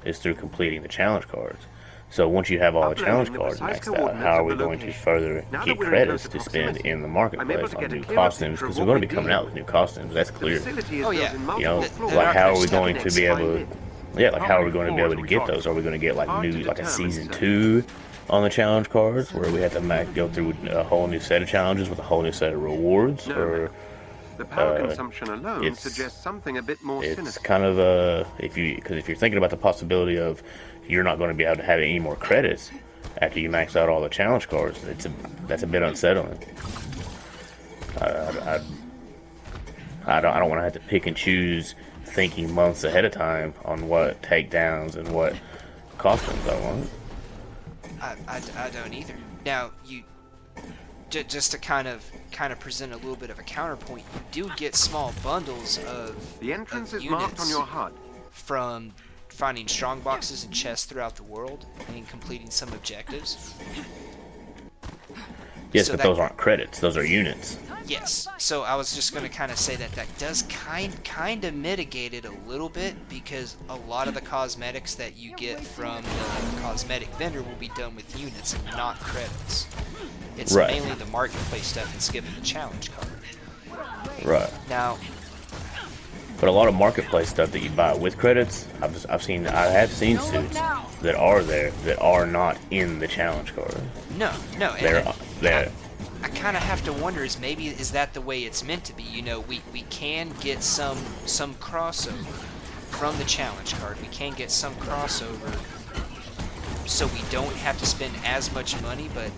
is through completing the challenge cards. So once you have all the Uploading challenge the cards precise maxed out, coordinates how are of we the going to location. further Now that get we're in credits close to spend proximity, in the I'm able marketplace to on get a new clearer costumes? picture Because of we're what going to be we're coming out dealing with new costumes. That's The clear. facility is Oh, built yeah. in You multiple know, floors. They're like not how gonna are we just have going an to be able? Lit. Yeah, like How how are many we going to be floors able are to we get talking? those? Are we going to get like Hard to new, like a determine, season sir. 2 on the challenge cards, where we have to go through a whole new set of challenges with a whole new set of rewards, No, or ma'am. The power uh, consumption alone it's suggests something a bit more it's sinister. kind of because if you're thinking about the possibility of you're not going to be able to have any more credits after you max out all the challenge cards, that's a bit unsettling. I don't want to have to pick and choose, thinking months ahead of time on what takedowns and what costumes I want. I don't either. Now, just to kind of present a little bit of a counterpoint, you do get small bundles of The entrance of is marked on units your HUD. from finding strong boxes and chests throughout the world and completing some objectives. Yes, So but that- those aren't credits; those are units. Yes. So I was just going to kind of say that does kind of mitigate it a little bit, because a lot of the cosmetics that you get from the cosmetic vendor will be done with units and not credits. It's Right. mainly the marketplace stuff and skipping the challenge card. Right. Now, But a lot of marketplace stuff that you buy with credits, I have seen suits that are there that are not in the challenge card. no, and They're I kind of have to wonder, is that the way it's meant to be? You know, we can get some crossover from the challenge card. We can get some crossover, so we don't have to spend as much money. But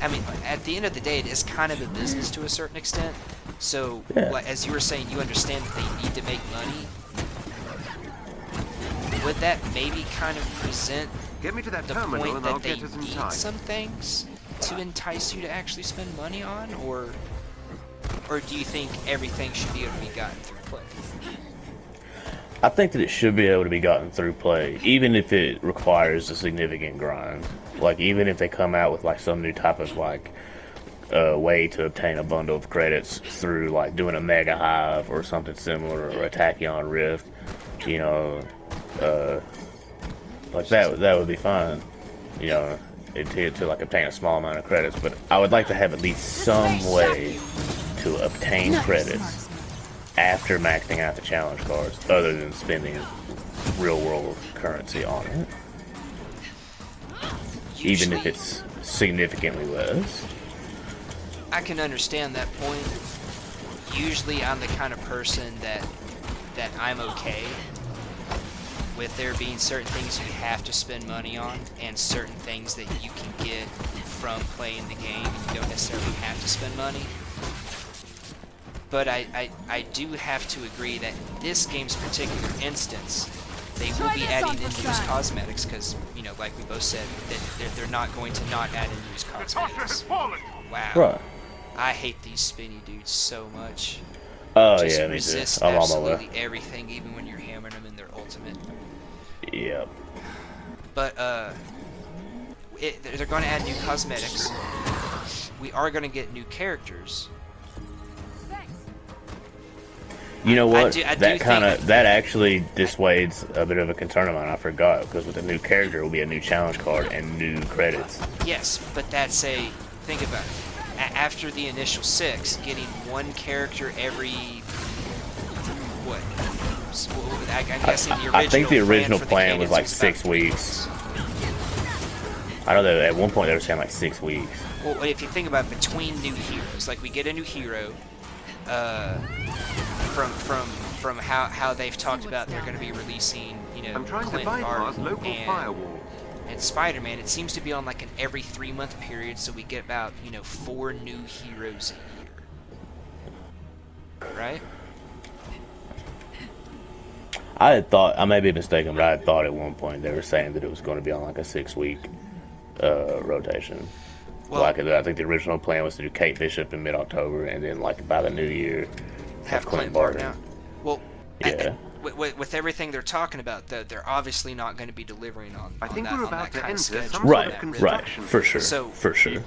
I mean, at the end of the day, it is kind of a business to a certain extent. So, Yeah. like, as you were saying, you understand that they need to make money. Would that maybe kind of present Get me to that the terminal point and I'll that they get us need inside. some things to entice you to actually spend money on, or do you think everything should be able to be gotten through play? I think that it should be able to be gotten through play, even if it requires a significant grind. Like, even if they come out with like some new type of like way to obtain a bundle of credits through like doing a mega hive or something similar, or a tachyon rift, you know, like that would be fine, you know, to like obtain a small amount of credits. But I would like to have at least some way to obtain credits after maxing out the challenge cards, other than spending real world currency on it, even if Usually, it's significantly less. I can understand that point. Usually, I'm the kind of person that I'm okay with there being certain things you have to spend money on, and certain things that you can get from playing the game and you don't necessarily have to spend money. But I do have to agree that in this game's particular instance, they will be adding in used cosmetics, because, you know, like we both said, that they're not going to not add in used cosmetics. Wow. Right. I hate these spinny dudes so much. Oh Just yeah, me too. resist I'm on my way. absolutely everything, even when you're hammering them in their ultimate. Yep. But they're going to add new cosmetics. We are going to get new characters. You know what? I do That actually dissuades a bit of a concern of mine. I forgot, because with a new character will be a new challenge card and new credits. Yes, but that's think about it. After the initial 6, getting one character every what? I'm guessing the original I think the original for the plan was cadence like about 6 weeks. I know that at one point they were saying like 6 weeks. Well, if you think about between new heroes, like we get a new hero, from how they've talked about they're going to be releasing, you know, I'm trying to Clint bypass Barton local firewalls. and Spider-Man. It seems to be on like an every 3-month period, so we get about, you know, 4 new heroes a year, right? I had thought, I may be mistaken, but I had thought at one point they were saying that it was going to be on like a 6-week rotation. Well, Like, I think the original plan was to do Kate Bishop in mid-October, and then like by the new year have Clint Barton out. Well, Yeah. with everything they're talking about, they're obviously not going to be delivering I think that, we're on that about to kind of enter schedule. some Right, sort of right, construction. for sure, So- for sure.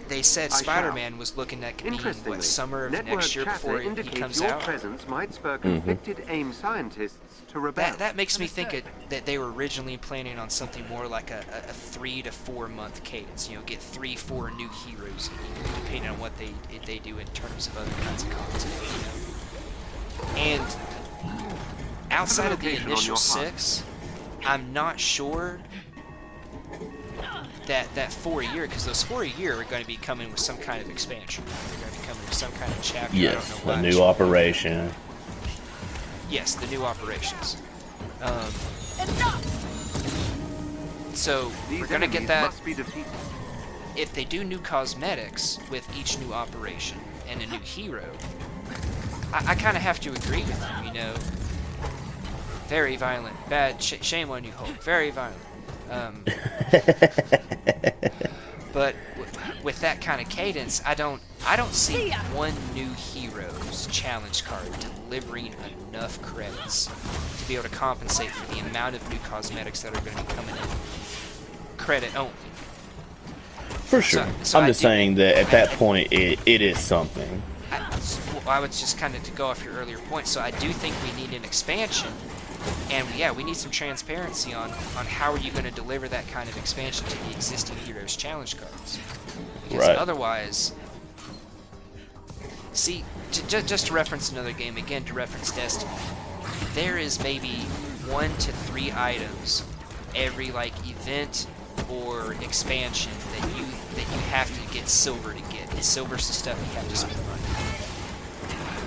They said I shall. Spider-Man was looking at being Interestingly, what, summer of network next year chatter before he indicates comes your out. presence might spur convicted AIM scientists to rebel. That makes me think that they were originally planning on something more like a 3 to 4 month cadence. You know, get 3-4 new heroes, depending on what they do in terms of other kinds of content. You know, and outside of the location on initial your HUD. 6, I'm not sure that 4 a year, because those 4 a year are going to be coming with some kind of expansion. They're going to be coming with some kind of chapter. I Yes, don't know a why. new operation. Yes, the new operations. So These we're gonna get enemies that. must be defeated. If they do new cosmetics with each new operation and a new hero, I kind of have to agree with them. You know, very violent, bad. Shame on you, Hulk. Very violent. But with that kind of cadence, I don't see one new hero's challenge card delivering enough credits to be able to compensate for the amount of new cosmetics that are going to be coming in. Credit only. For sure. So I'm I just do- saying that at that point, it is something. I was just kind of to go off your earlier point. So I do think we need an expansion, and yeah, we need some transparency on how are you going to deliver that kind of expansion to the existing heroes challenge cards. Because Right. otherwise, see, just to reference another game again, to reference Destiny, there is maybe 1 to 3 items every like event or expansion that you have to get silver to get. And silver's the stuff you have to spend money on.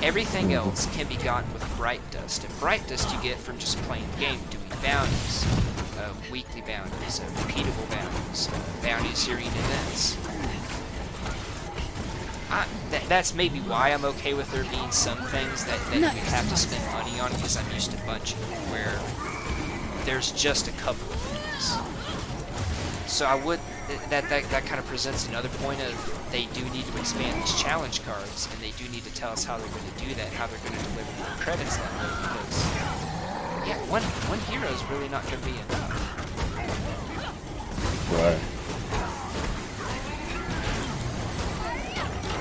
Everything else can be gotten with Bright Dust, and Bright Dust you get from just playing the game, doing bounties, weekly bounties, repeatable bounties, bounties during events. That's maybe why I'm okay with there being some things that you have to spend money on, because I'm used to bunching where there's just a couple of things. So I would that kind of presents another point of they do need to expand these challenge cards, and they do need to tell us how they're going to do that, how they're going to deliver the credits that way, because yeah, one hero is really not going to be enough. Right.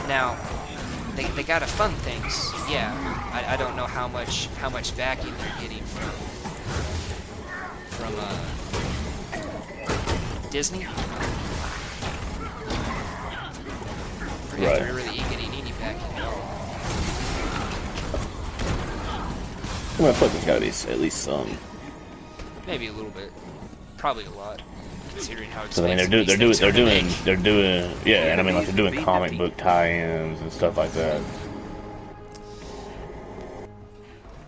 Now, they got to fund things. Yeah, I don't know how much backing they're getting from Disney. Forget Right. they're really getting any backing at all. Well, I feel like there's got to be at least some. Maybe a little bit, probably a lot, considering how 'Cause, I mean, expensive they're doing, yeah, and I mean, like they're doing comic book tie-ins and stuff like that.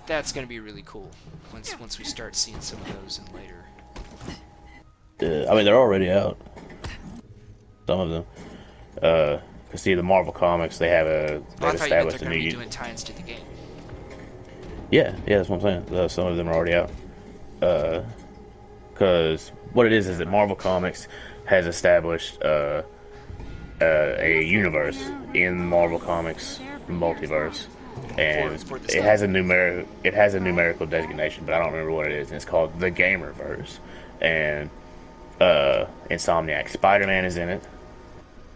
That's gonna be really cool once we start seeing some of those in later. I mean, they're already out. Some of them. Cause see, the Marvel comics, they have Oh, I they've thought you meant established they're a gonna be new. doing tie-ins to the game. Yeah, that's what I'm saying. Some of them are already out. Because what it is that Marvel Comics has established a universe in Marvel Comics multiverse, and For the it has a numerical designation, but I don't remember what it is. And it's called the Gamerverse, and Insomniac Spider-Man is in it,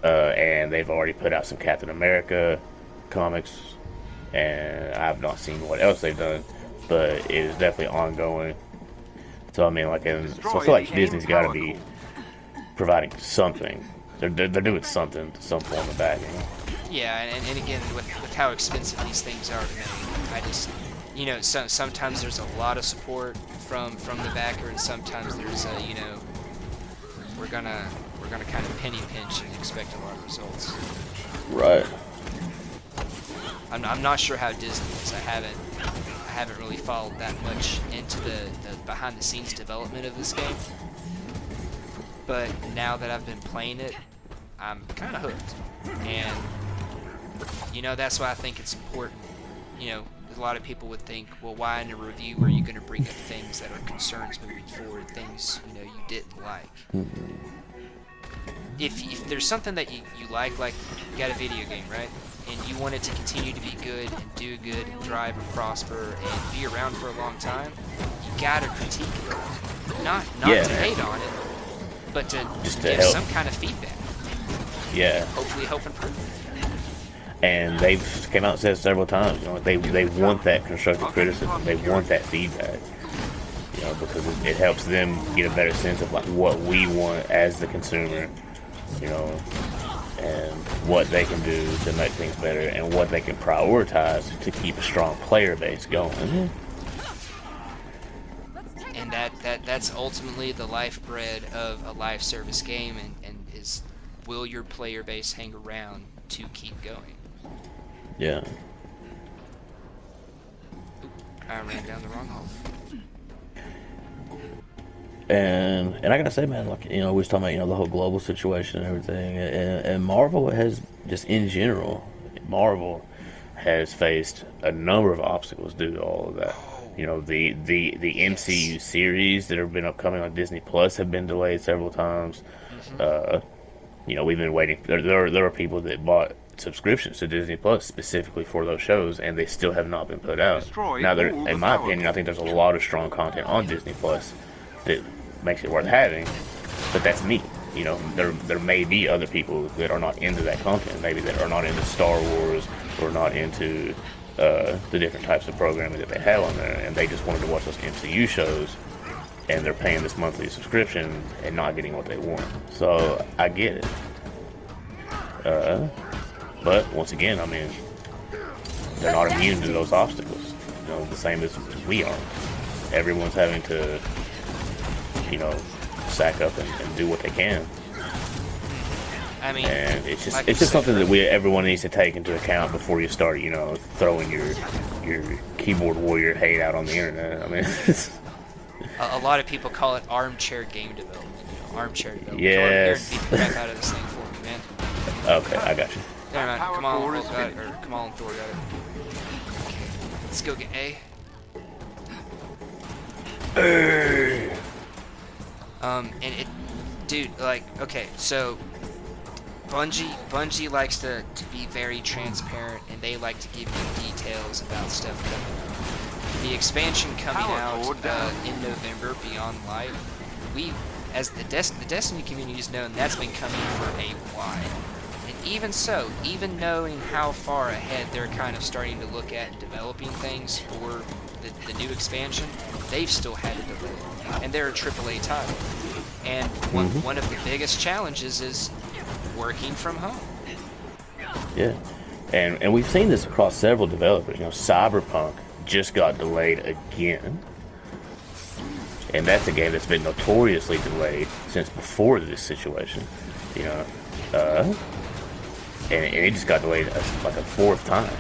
and they've already put out some Captain America comics, and I've not seen what else they've done, but it is definitely ongoing. So I mean, like, so I feel like Disney's got to be providing something. They're doing something, some form of backing. Yeah, and again, with how expensive these things are to make, I just, you know, sometimes there's a lot of support from the backer, and sometimes there's you know, we're gonna kind of penny pinch and expect a lot of results. Right. I'm not sure how Disney is. I haven't really followed that much into the behind the scenes development of this game. But now that I've been playing it, I'm kind of hooked. And you know, that's why I think it's important. You know, a lot of people would think, well, why in a review are you going to bring up things that are concerns moving forward, things, you know, you didn't like? If there's something that you like you got a video game, right? and you want it to continue to be good and do good and thrive and prosper and be around for a long time, you gotta critique it. Not Yeah. to hate on it, but to Just to give help. some kind of feedback. Yeah. Hopefully help improve. And they've came out and said several times, you know, they want that constructive criticism. They want that feedback. You know, because it helps them get a better sense of like what we want as the consumer, you know, and what they can do to make things better and what they can prioritize to keep a strong player base going. And that's ultimately the lifeblood of a live service game, and is, will your player base hang around to keep going? Yeah. Oop, I ran down the wrong hole. And I gotta say, man, like, you know, we was talking about, you know, the whole global situation and everything, and Marvel has just in general, Marvel has faced a number of obstacles due to all of that. You know, the MCU series that have been upcoming on Disney Plus have been delayed several times. You know, we've been waiting. There are people that bought subscriptions to Disney Plus specifically for those shows, and they still have not been put out. Destroy Now, all the in my power opinion, I think there's a lot of strong content on Disney Plus that makes it worth having, but that's me. You know, there may be other people that are not into that content, maybe that are not into Star Wars or not into the different types of programming that they have on there, and they just wanted to watch those MCU shows, and they're paying this monthly subscription and not getting what they want. So I get it. But once again, I mean, they're not immune to those obstacles. You know, the same as we are. Everyone's having to, you know, sack up and do what they can. I mean, And it's just like it's you just said, something that everyone needs to take into account before you start, you know, throwing your keyboard warrior hate out on the internet. I mean, a lot of people call it armchair game development. You know, armchair development. Yes. Come on here and beat the crap out of this thing for me, man. okay, I got you. Never mind. Power Come on, core Hulk is got it, finished. or come on, Thor got it. Okay, let's go get A. And it, dude, like, okay, so Bungie likes to be very transparent, and they like to give you details about stuff coming up. The expansion coming Power out cord down. in November, Beyond Light, we, as the Destiny community has known, that's been coming for a while. And even so, even knowing how far ahead they're kind of starting to look at and developing things for the new expansion, they've still had to delay it. And they're a AAA title. And one of the biggest challenges is working from home. Yeah, and we've seen this across several developers. You know, Cyberpunk just got delayed again, and that's a game that's been notoriously delayed since before this situation. You know, and it just got delayed like a fourth time.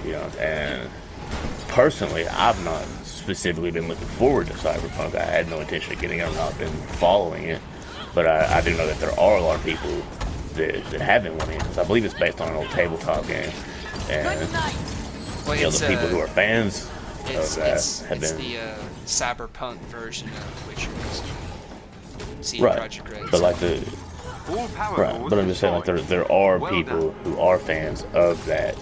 You know, and personally, I've not specifically been looking forward to Cyberpunk. I had no intention of getting it. I've not been following it, but I do know that there are a lot of people that have been wanting it, because I believe it's based on an old tabletop game, and Well, you know, the people who are fans of that have it's been the cyberpunk version of Witcher. CD right. Projekt Red. But like the All power right, cores but I'm just saying, like destroyed. there are Well people done. who are fans of that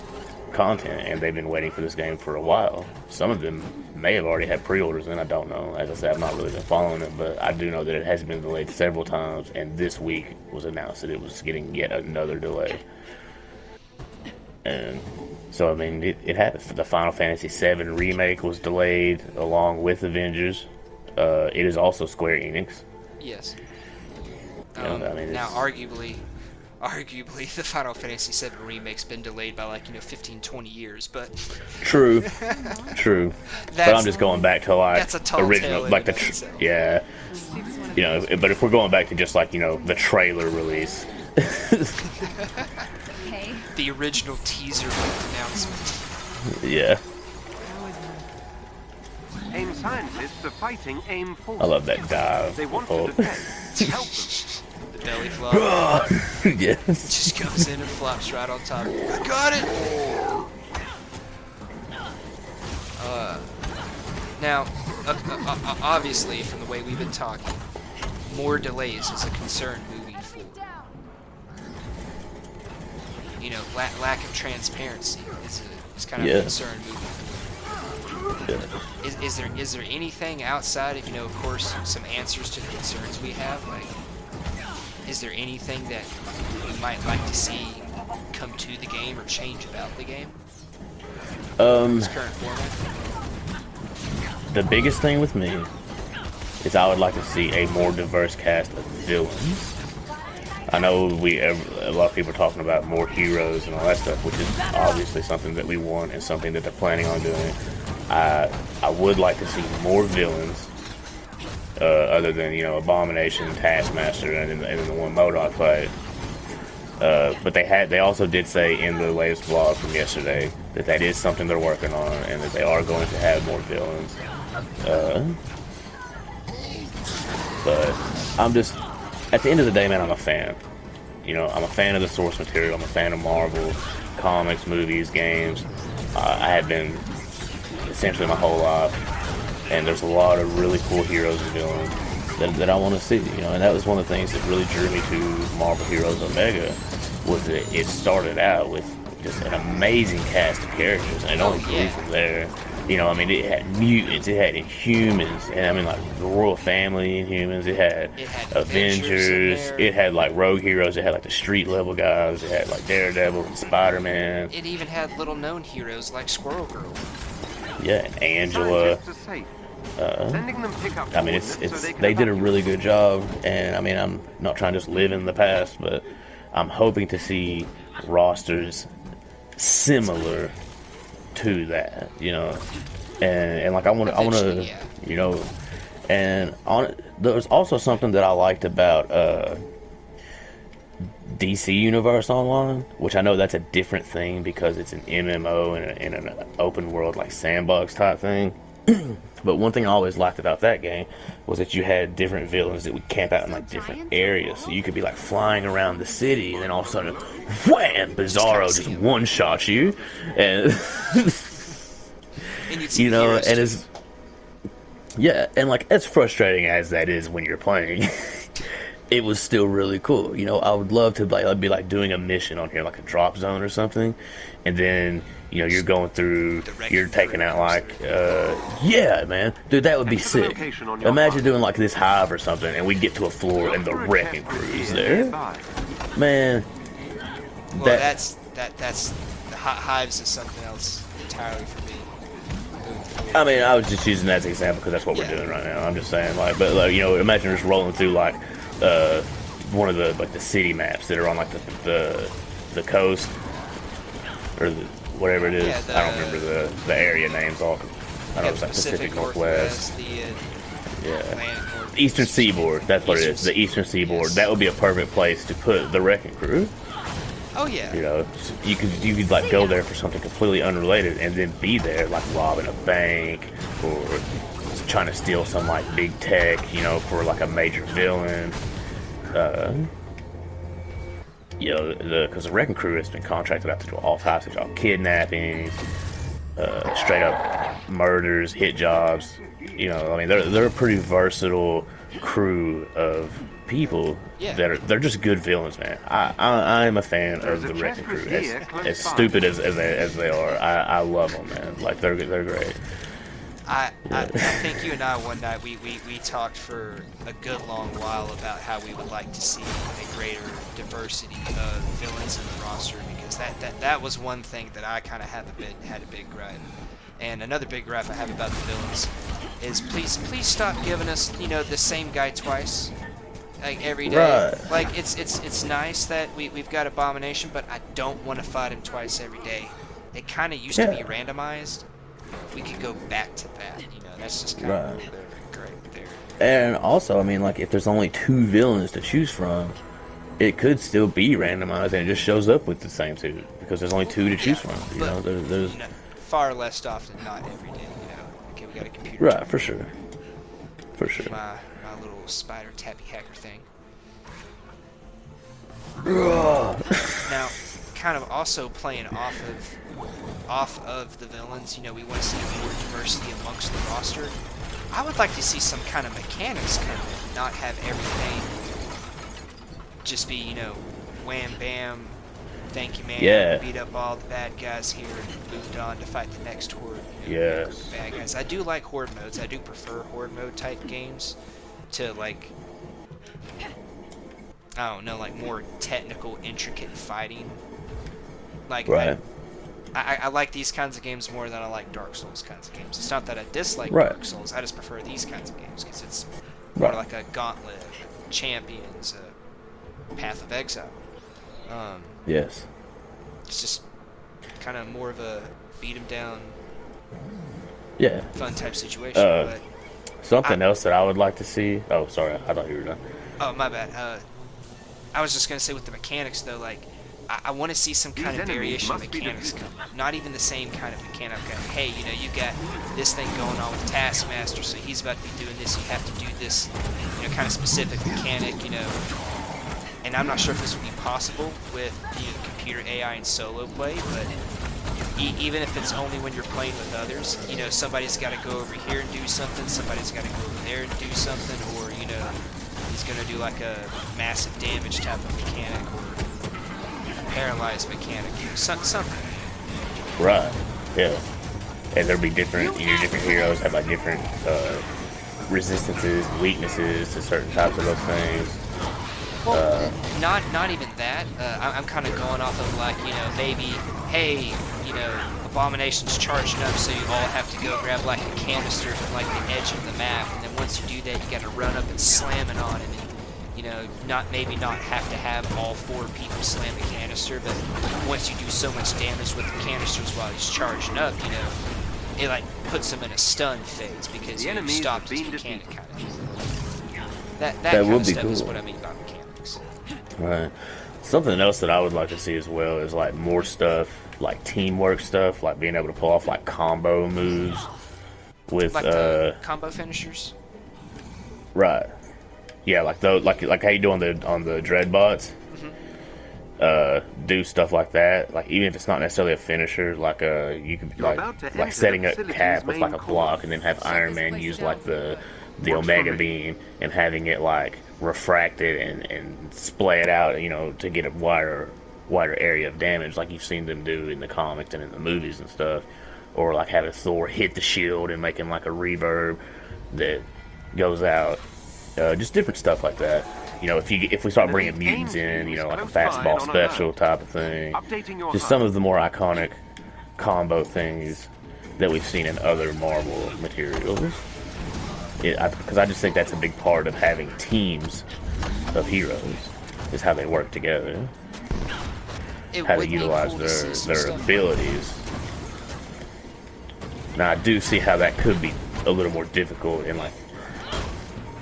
content, and they've been waiting for this game for a while. Some of them may have already had pre-orders, and I don't know. As I said, I've not really been following it, but I do know that it has been delayed several times, and this week was announced that it was getting yet another delay. And so, I mean, it had the Final Fantasy VII remake was delayed along with Avengers. It is also Square Enix. Yes. Yeah, I mean, now, it's- arguably, the Final Fantasy VII remake's been delayed by, like, 15, 20 years, but True, true. But That's- I'm just going back to like that's a tall original, tale in like and of itself. yeah, you know. But if we're going back to just like, you know, the trailer release, Okay. the original teaser announcement. yeah, AIM scientists are fighting AIM forces. I love that dive. They want Oh. to defend. Help them. The belly flop yes. just comes in and flops right on top. I got it! Now, obviously, from the way we've been talking, more delays is a concern moving forward. you know, lack of transparency is kind of Yeah. a concern moving forward. Yeah. Is there anything outside of, you know, of course, some answers to the concerns we have? Like, is there anything that you might like to see come to the game or change about the game? Its current format? The biggest thing with me is I would like to see a more diverse cast of villains. I know a lot of people are talking about more heroes and all that stuff, which is obviously something that we want and something that they're planning on doing. I would like to see more villains, other than, you know, Abomination, Taskmaster, and then the one MODOK fight. But they also did say in the latest vlog from yesterday that is something they're working on, and that they are going to have more villains. But I'm just, at the end of the day, man, I'm a fan. You know, I'm a fan of the source material. I'm a fan of Marvel, comics, movies, games. I have been essentially my whole life, and there's a lot of really cool heroes and villains that I want to see. You know, and that was one of the things that really drew me to Marvel Heroes Omega, was that it started out with just an amazing cast of characters, and it only grew from there. You know, I mean, it had mutants, it had Inhumans, and I mean, like, the Royal Family Inhumans, it had Avengers, it had, like, rogue heroes, it had, like, the street-level guys, it had, like, Daredevil and Spider-Man. It even had little-known heroes like Squirrel Girl. Yeah, and Angela. Scientists are safe. Sending them pickup I mean, coordinates so they did a evacuate. really good job, and I mean, I'm not trying to just live in the past, but I'm hoping to see rosters similar to that, you know, and like I want to, Yeah. you know, and there's also something that I liked about DC Universe Online, which I know that's a different thing because it's an MMO and an open world, like, sandbox type thing. But one thing I always liked about that game was that you had different villains that would camp out in, like, different areas. So you could be, like, flying around the city, and then all of a sudden, wham! Bizarro just one-shots you, and And you'd see you the know, heroes and too. it's, yeah, and, like, as frustrating as that is when you're playing, it was still really cool. You know, I would love to, like, I'd be, like, doing a mission on here, like a drop zone or something, and then, you know, you're going through, you're taking out, like, yeah, man, dude, that would be Enter the sick. location on your Imagine map. doing, like, this hive or something, and we get to a floor, and the For a wrecking chest crew's here there. nearby. Man, Well, that- that's the hives is something else entirely for me. Moving forward. I mean, I was just using that as an example because that's what we're doing right now. I'm just saying, like, but, like, you know, imagine just rolling through, like, one of the, like, the city maps that are on, like, the coast, or whatever it is. Yeah, I don't remember the area names all. I know Yeah, it's like Pacific Northwest. the Yeah. Atlantic North, Eastern Seaboard. That's what it is. The Eastern Seaboard. Yes. That would be a perfect place to put the wrecking crew. Oh yeah. You know, you could like go there for something completely unrelated, and then be there, like, robbing a bank or trying to steal some, like, big tech, you know, for, like, a major villain. You know, because the wrecking crew has been contracted out to do all types of jobs: kidnapping, straight up murders, hit jobs. You know, I mean, they're a pretty versatile crew of people. Yeah. They're just good villains, man. I'm a fan of the wrecking crew. As stupid as they are, I love them, man. Like, they're great. I think you and I one night we talked for a good long while about how we would like to see a greater diversity of villains in the roster, because that was one thing that I kind of had a big gripe. And another big gripe I have about the villains is please stop giving us, you know, the same guy twice, like, every day. Right. Like, it's nice that we've got Abomination, but I don't want to fight him twice every day. It kind of used to be randomized. We could go back to that, you know. That's just kind of great there. And also, I mean, like, if there's only 2 villains to choose from, it could still be randomized, and it just shows up with the same 2 because there's only 2 to choose from. You know, there's You know, far less often than not every day, you know. Okay, we got a computer. right, for sure, for sure. My little spider tappy hacker thing. Now, kind of also playing off of the villains, you know, we want to see more diversity amongst the roster. I would like to see some kind of mechanics come in, not have everything just be, you know, wham bam, thank you, man. Yeah. Beat up all the bad guys here and moved on to fight the next horde. Yes. Bad guys. I do like horde modes. I do prefer horde mode type games to like, I don't know, like more technical, intricate fighting. Like, Right. I like these kinds of games more than I like Dark Souls kinds of games. It's not that I dislike Right. Dark Souls. I just prefer these kinds of games because it's more Right. like a Gauntlet, Champions, Path of Exile. Yes. It's just kind of more of a beat 'em down, Yeah. fun type situation. Uh, Something else that I would like to see. Oh, sorry. I thought you were done. Oh, my bad. I was just gonna say with the mechanics though, like I want to see some kind These of enemies variation of must be mechanics defeated. come. Not even the same kind of mechanic. Hey, you know, you got this thing going on with Taskmaster, so he's about to be doing this. You have to do this, you know, kind of specific mechanic, you know. And I'm not sure if this would be possible with computer AI and solo play, but even if it's only when you're playing with others, you know, somebody's got to go over here and do something, somebody's got to go over there and do something, or, you know, he's going to do like a massive damage type of mechanic, or paralyzed mechanic, something. Right. Yeah. And there'll be different. Your different heroes have like different resistances, weaknesses to certain types of those things. Well, not even that. I'm kind of going off of like, you know, maybe, hey, you know, Abomination's charging up, so you all have to go grab like a canister from like the edge of the map, and then once you do that, you got to run up and slam it on it, and you know, maybe not have to have all 4 people slam the canister, but once you do so much damage with the canisters while he's charging up, you know, it like puts him in a stun phase because The you enemies stopped have his been mechanic defeated. kind of. That That kind would of be stuff is cool. what I mean by mechanics. Right. Something else that I would like to see as well is like more stuff, like teamwork stuff, like being able to pull off like combo moves with Like the combo finishers. right. Yeah, like those, like how you do on the Dreadbots. Do stuff like that. Like even if it's not necessarily a finisher, like you could You're about to like enter setting the a facility's cap with like main a core. block, and then have Iron Man use like the Omega beam and having it like refracted and splay it out, you know, to get a wider area of damage, like you've seen them do in the comics and in the movies and stuff. Or like having Thor hit the shield and making like a reverb that goes out. Just different stuff like that. You know, if we start bringing mutants in, you know, like a fastball special type of thing. Updating your Just some of the more iconic combo things that we've seen in other Marvel materials. Because I just think that's a big part of having teams of heroes, is how they work together, It how would they be utilize cool to see some their stuff. abilities. Now I do see how that could be a little more difficult in, like,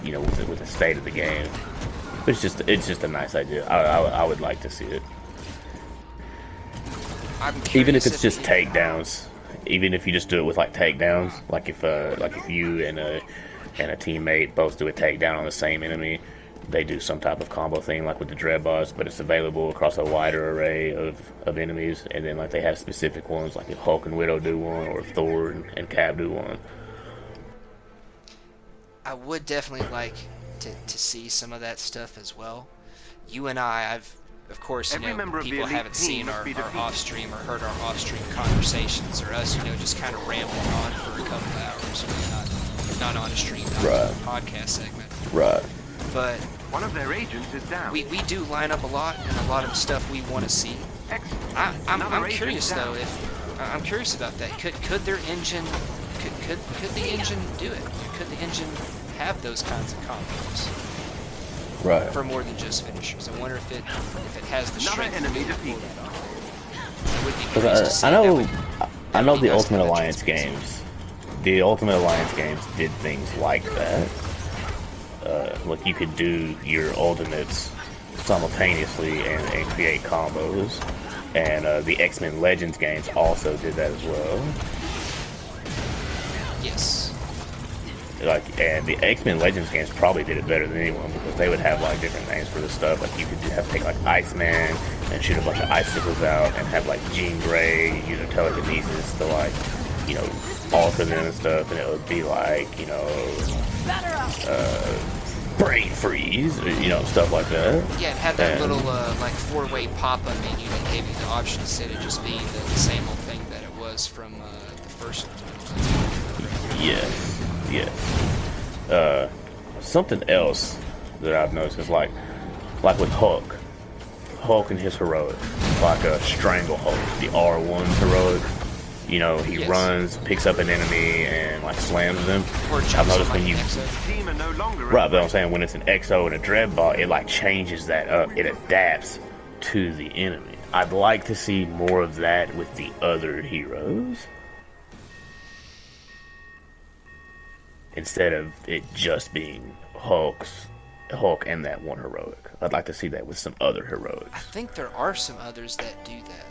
you know, with the state of the game. But it's just a nice idea. I would like to see it. I'm Even if curious it's just it- takedowns, even if you just do it with like takedowns, like if you and a teammate both do a takedown on the same enemy, they do some type of combo thing like with the Dreadbots, but it's available across a wider array of enemies, and then like they have specific ones, like if Hulk and Widow do one, or if Thor and Cap do one. I would definitely like to see some of that stuff as well. You and I've of course, you Every know, member of the people elite haven't team seen must our be defeated. off-stream or heard our off-stream conversations, or us, you know, just kind of rambling on for a couple hours, you know, not on a stream, not Right. on a podcast segment. Right. But One of their agents is down. we do line up a lot, and a lot of the stuff we want to see. Excellent. I'm Another agent curious down. though, I'm curious about that. Could their engine, could the engine do it? Could the engine have those kinds of combos Right. for more than just finishers? I wonder if it has the Another strength to enemy be able to pull defeated. that off. I would be curious to see. I That know, would- I that know would be the nice to Ultimate have that Alliance transparency. games. The Ultimate Alliance games did things like that. Like you could do your ultimates simultaneously and create combos. And the X-Men Legends games also did that as well. Yes. And the X-Men Legends games probably did it better than anyone, because they would have like different names for the stuff. Like you could have to take like Iceman and shoot a bunch of icicles out, and have like Jean Grey use her telekinesis to like, you know, alter them and stuff, and it would be like, you know, brain freeze, you know, stuff like that. Yeah, it had that And- little like 4-way pop-up menu that maybe the option instead of just being the same old thing that it was from the first. Yes, yes. Something else that I've noticed is like with Hulk and his heroic, like a Strangle Hulk, the R1 heroic. You know, he Yes. runs, picks up an enemy, and like slams them. Or I've jumps noticed on when like you an exo. Team are no longer right, but I'm saying when it's an Exo and a Dreadbot, it like changes that up. It adapts to the enemy. I'd like to see more of that with the other heroes. Instead of it just being Hulk and that one heroic. I'd like to see that with some other I heroics. think there are some others that do that.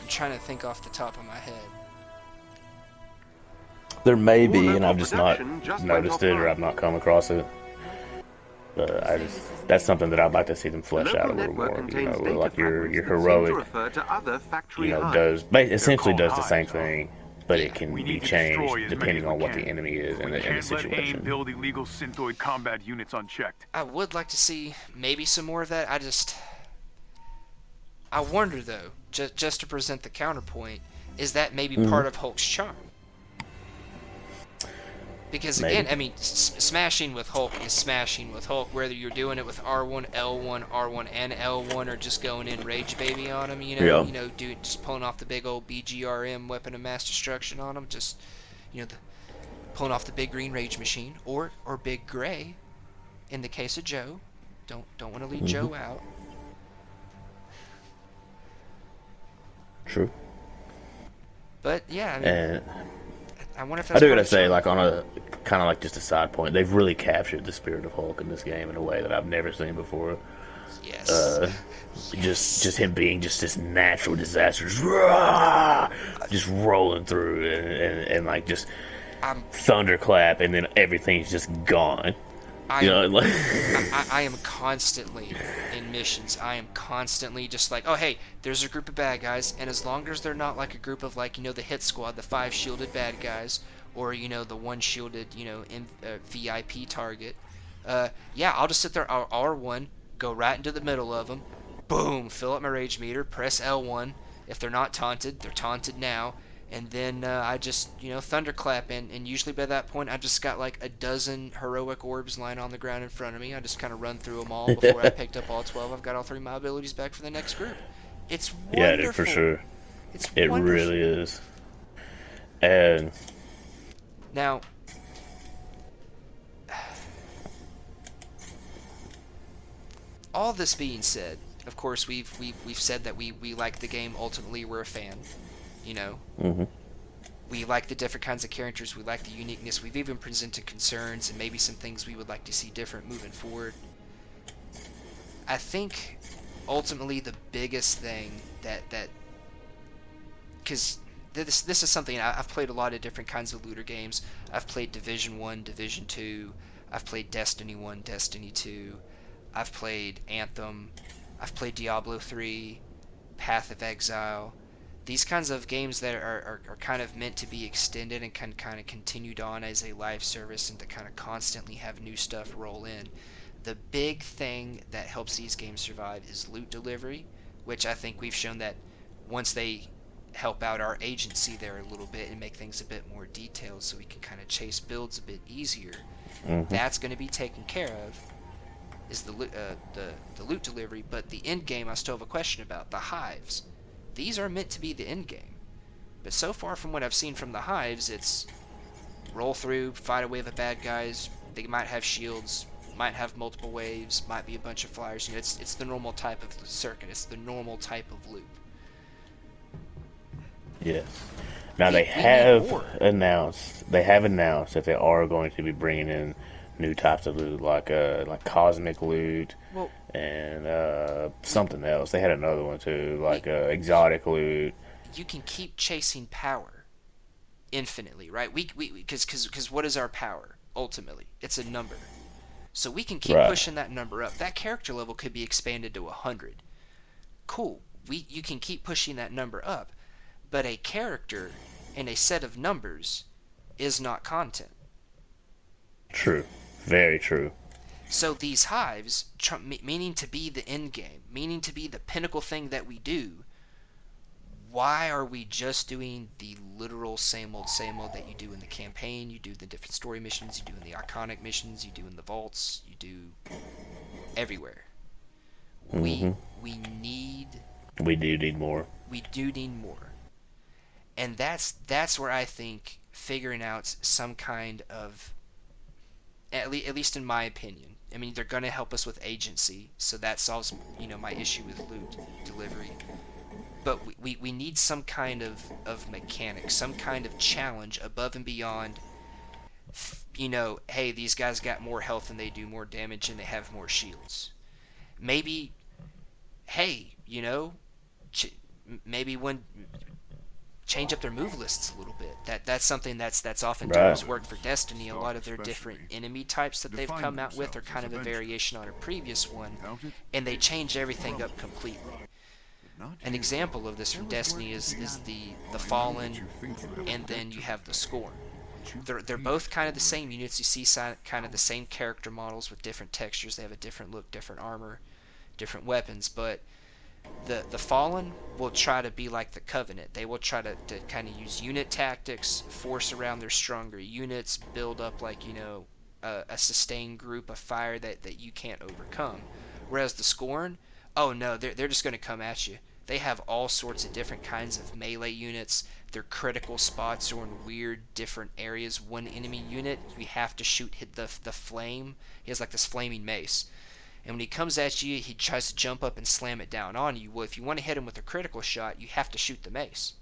I'm trying to think off the top of my head. There may All be, local and I've just not production just noticed went it or I've not come across it. But that's something that I'd like to see them The flesh local out a little network more. You contains know, data like your fragments that seem to heroic, refer to other factory you know, hives. essentially does the called same hives, huh? thing, but Yeah. it can We be need to destroy changed as many depending as we on what can. the enemy is and We the can't let AIM situation. build illegal synthoid combat units unchecked. I would like to see maybe some more of that. I wonder though, just to present the counterpoint, is that maybe part of Hulk's charm? Because again, Maybe. I mean, smashing with Hulk is smashing with Hulk. Whether you're doing it with R1, L1, R1, and L1, or just going in rage baby on him, Yeah. just pulling off the big old BGRM weapon of mass destruction on him, just pulling off the big green rage machine, or big gray, in the case of Joe. Don't want to leave Joe out. True. But yeah, I mean, And I wonder if I that's do part gotta of say, charm. like on a kind of like just a side point, they've really captured the spirit of Hulk in this game in a way that I've never seen before. Yes. Just him being just this natural disaster, just, rah, just rolling through and like just I'm thunderclap, and then everything's just gone. I You know, am, like I am constantly in missions. I am constantly just like, oh hey, there's a group of bad guys, and as long as they're not like a group of like the hit squad, the 5 shielded bad guys, or the 1 shielded VIP target, yeah, I'll just sit there, R1, go right into the middle of them, boom, fill up my rage meter, press L1. If they're not taunted, they're taunted now. And then I just, thunderclap, and usually by that point I've just got like a dozen heroic orbs lying on the ground in front of me. I just kind of run through them all before I picked up all 12. I've got all 3 of my abilities back for the next group. It's wonderful. yeah, dude, for sure, It's it wonderful. really is. And Now, all this being said, of course we've said that we like the game. Ultimately, we're a fan. mhm. We like the different kinds of characters. We like the uniqueness. We've even presented concerns and maybe some things we would like to see different moving forward. I think ultimately the biggest thing that because this is something I've played a lot of different kinds of looter games. I've played Division 1, Division 2. I've played Destiny 1, Destiny 2. I've played Anthem. I've played Diablo 3, Path of Exile. These kinds of games that are kind of meant to be extended and can kind of continued on as a live service and to kind of constantly have new stuff roll in. The big thing that helps these games survive is loot delivery, which I think we've shown that once they help out our agency there a little bit and make things a bit more detailed so we can kind of chase builds a bit easier, that's going to be taken care of, is the loot delivery. But the end game I still have a question about. The hives. These are meant to be the end game. But so far from what I've seen from the hives, it's roll through, fight a wave of bad guys. They might have shields, might have multiple waves, might be a bunch of flyers. It's the normal type of circuit. It's the normal type of loop. Yes. Now We they need have more. announced that they are going to be bringing in new types of loot, like cosmic loot Well, and something else. They had another one too, like exotic loot. you can keep chasing power infinitely, right? Because what is our power ultimately? It's a number. So we can keep Right. pushing that number up. That character level could be expanded to 100. Cool. You can keep pushing that number up, but a character and a set of numbers is not content. True, very true. So these hives, meaning to be the end game, meaning to be the pinnacle thing that we do, why are we just doing the literal same old that you do in the campaign, you do the different story missions, you do in the iconic missions, you do in the vaults, you do everywhere? We need... We do need more. We do need more. And that's where I think figuring out some kind of, at least in my opinion, I mean, they're going to help us with agency, so that solves, my issue with loot delivery. But we need some kind of mechanic, some kind of challenge above and beyond, hey, these guys got more health and they do more damage and they have more shields. Maybe, hey, maybe when change up their move lists a little bit. That's something that's often done as work for Destiny. A lot of their different enemy types that they've come out with are kind of a variation on a previous one, and they change everything up completely. An example of this from Destiny is the Fallen, and then you have the Scorn. They're both kind of the same units. You see kind of the same character models with different textures. They have a different look, different armor, different weapons, but the Fallen will try to be like the Covenant. They will try to kind of use unit tactics, force around their stronger units, build up like, a sustained group of fire that you can't overcome. Whereas the Scorn, oh no, they're just going to come at you. They have all sorts of different kinds of melee units. Their critical spots are in weird different areas. One enemy unit, you have to hit the flame. He has like this flaming mace. And when he comes at you, he tries to jump up and slam it down on you. Well, if you want to hit him with a critical shot, you have to shoot the mace.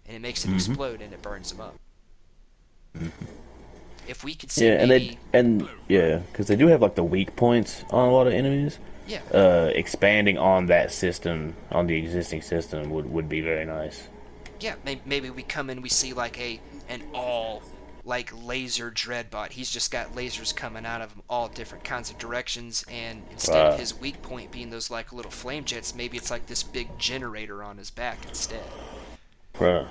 And it makes it explode and it burns him up. If we could see because they do have like the weak points on a lot of enemies. Yeah. Expanding on that system, on the existing system, would be very nice. Yeah, maybe we come in, we see like an all like laser Dreadbot. He's just got lasers coming out of him all different kinds of directions, and instead of his weak point being those like little flame jets, maybe it's like this big generator on his back instead. Or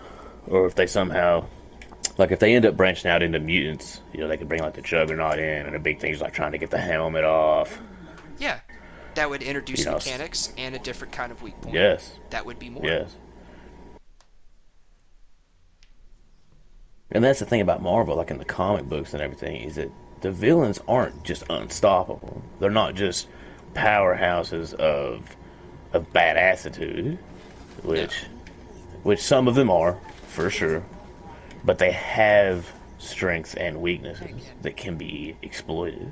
if they somehow, like if they end up branching out into mutants, they could bring like the Juggernaut in, and the big thing's like trying to get the helmet off. Yeah, that would introduce mechanics and a different kind of weak point. Yes. That would be more. Yes. And that's the thing about Marvel, like in the comic books and everything, is that the villains aren't just unstoppable. They're not just powerhouses of badassitude, which some of them are, for sure. But they have strengths and weaknesses that can be exploited.